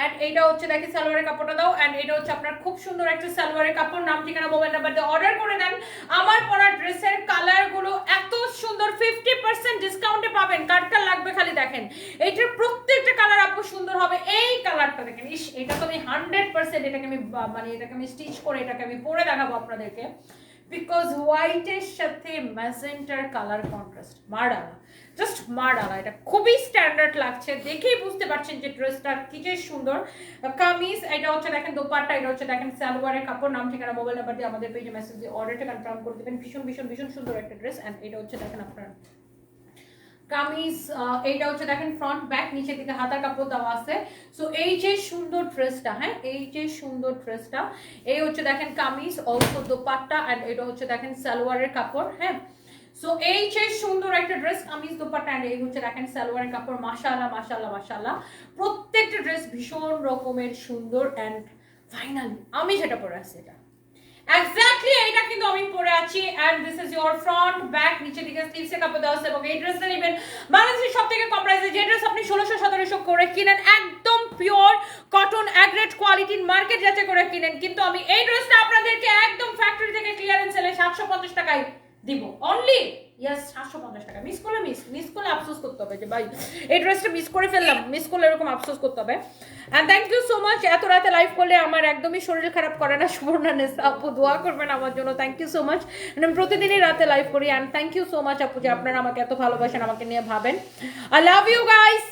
এন্ড এইটা হচ্ছে দেখেন সালোয়ারের কাপড়টা দাও। এন্ড এটা হচ্ছে আপনার খুব সুন্দর একটা সালোয়ারের কাপড়, নাম ঠিকানা মোবাইল নাম্বার দিয়ে অর্ডার করে দেন। আমার পরা ড্রেসের কালার গুলো এত সুন্দর, 50% ডিসকাউন্টে পাবেন। কার কার লাগবে খালি দেখেন। এইটার প্রত্যেকটা কালার সুন্দর হবে। এই কালারটা দেখেন, ইস এটা তো আমি 100% এটাকে আমি মানে এটাকে আমি স্টিচ করে এটাকে আমি পরে দেখাবো আপনাদেরকে, বিকজ হোয়াইটের সাথে ম্যাজেন্টার কালার কন্ট্রাস্ট মার্ডালা, জাস্ট মার্ডালা। এটা খুবই স্ট্যান্ডার্ড লাগছে, দেখেই বুঝতে পারছেন যে ড্রেসটা কি যে সুন্দর। কামিজ, এটা হচ্ছে দেখেন দোপাট্টা, এটা হচ্ছে দেখেন সালোয়ারের কাপড়। নাম ঠিকানা মোবাইল নাম্বার দিয়ে আমাদের পেজে মেসেজ দিয়ে অর্ডারটা কনফার্ম করে দেবেন। ভীষণ ভীষণ ভীষণ সুন্দর একটা ড্রেস। অ্যান্ড এটা হচ্ছে দেখেন আপনার কামিজ, এইটা হচ্ছে দেখেন ফ্রন্ট ব্যাক, নিচের দিকে হাতার কাপড় দেওয়া আছে। সো এই যে সুন্দর ড্রেসটা, হ্যাঁ এই যে সুন্দর ড্রেসটা, এই হচ্ছে দেখেন কামিজ, অলসো দোপাট্টা, অ্যান্ড এটা হচ্ছে দেখেন সালোয়ারের কাপড়। হ্যাঁ, সো এই যে সুন্দর একটা ড্রেস, কামিজ দোপাট্টা, অ্যান্ড এই হচ্ছে দেখেন সালোয়ারের কাপড়। মাশাআল্লাহ মাশাআল্লাহ মাশাআল্লাহ, প্রত্যেকটা ড্রেস ভীষণ রকমের সুন্দর। অ্যান্ড ফাইনালি আমি যেটা পরে আছি এটা এক্স্যাক্টলি এইটা কিন্তু আমি পরে আছি। And this is your front back, নিচে দিকে স্লিভসে কাপড় দেওয়া আছে। এবং এই ড্রেসটা নেবেন বাংলাদেশের সবথেকে কম প্রাইসে, যে ড্রেস আপনি 1600-1700 করে কিনেন, একদম পিওর কটন অ্যাগ্রেড কোয়ালিটির মার্কেট যাচাই করে কিনেন। কিন্তু আমি এই ড্রেসটা আপনাদেরকে একদম ফ্যাক্টরি থেকে ক্লিয়ারেন্স সেলে 750 টাকায় দিব অনলি। ইয়েস, 750 টাকা। মিস করলে আফসোস করতে হবে যে ভাই এই ড্রেসটা মিস করে ফেললাম, মিস করলে এরকম আফসোস করতে হবে। And thank you so much. এত রাতে লাইভ করলে আমার একদমই শরীর খারাপ করে না, সুবর্ণা নেসা আপু দোয়া করবেন আমার জন্য। Thank you so much. আমি প্রতিদিনই রাতে লাইভ করি। And thank you so much আপু যে আপনারা আমাকে এত ভালোবাসেন, আমাকে নিয়ে ভাবেন। I love you guys.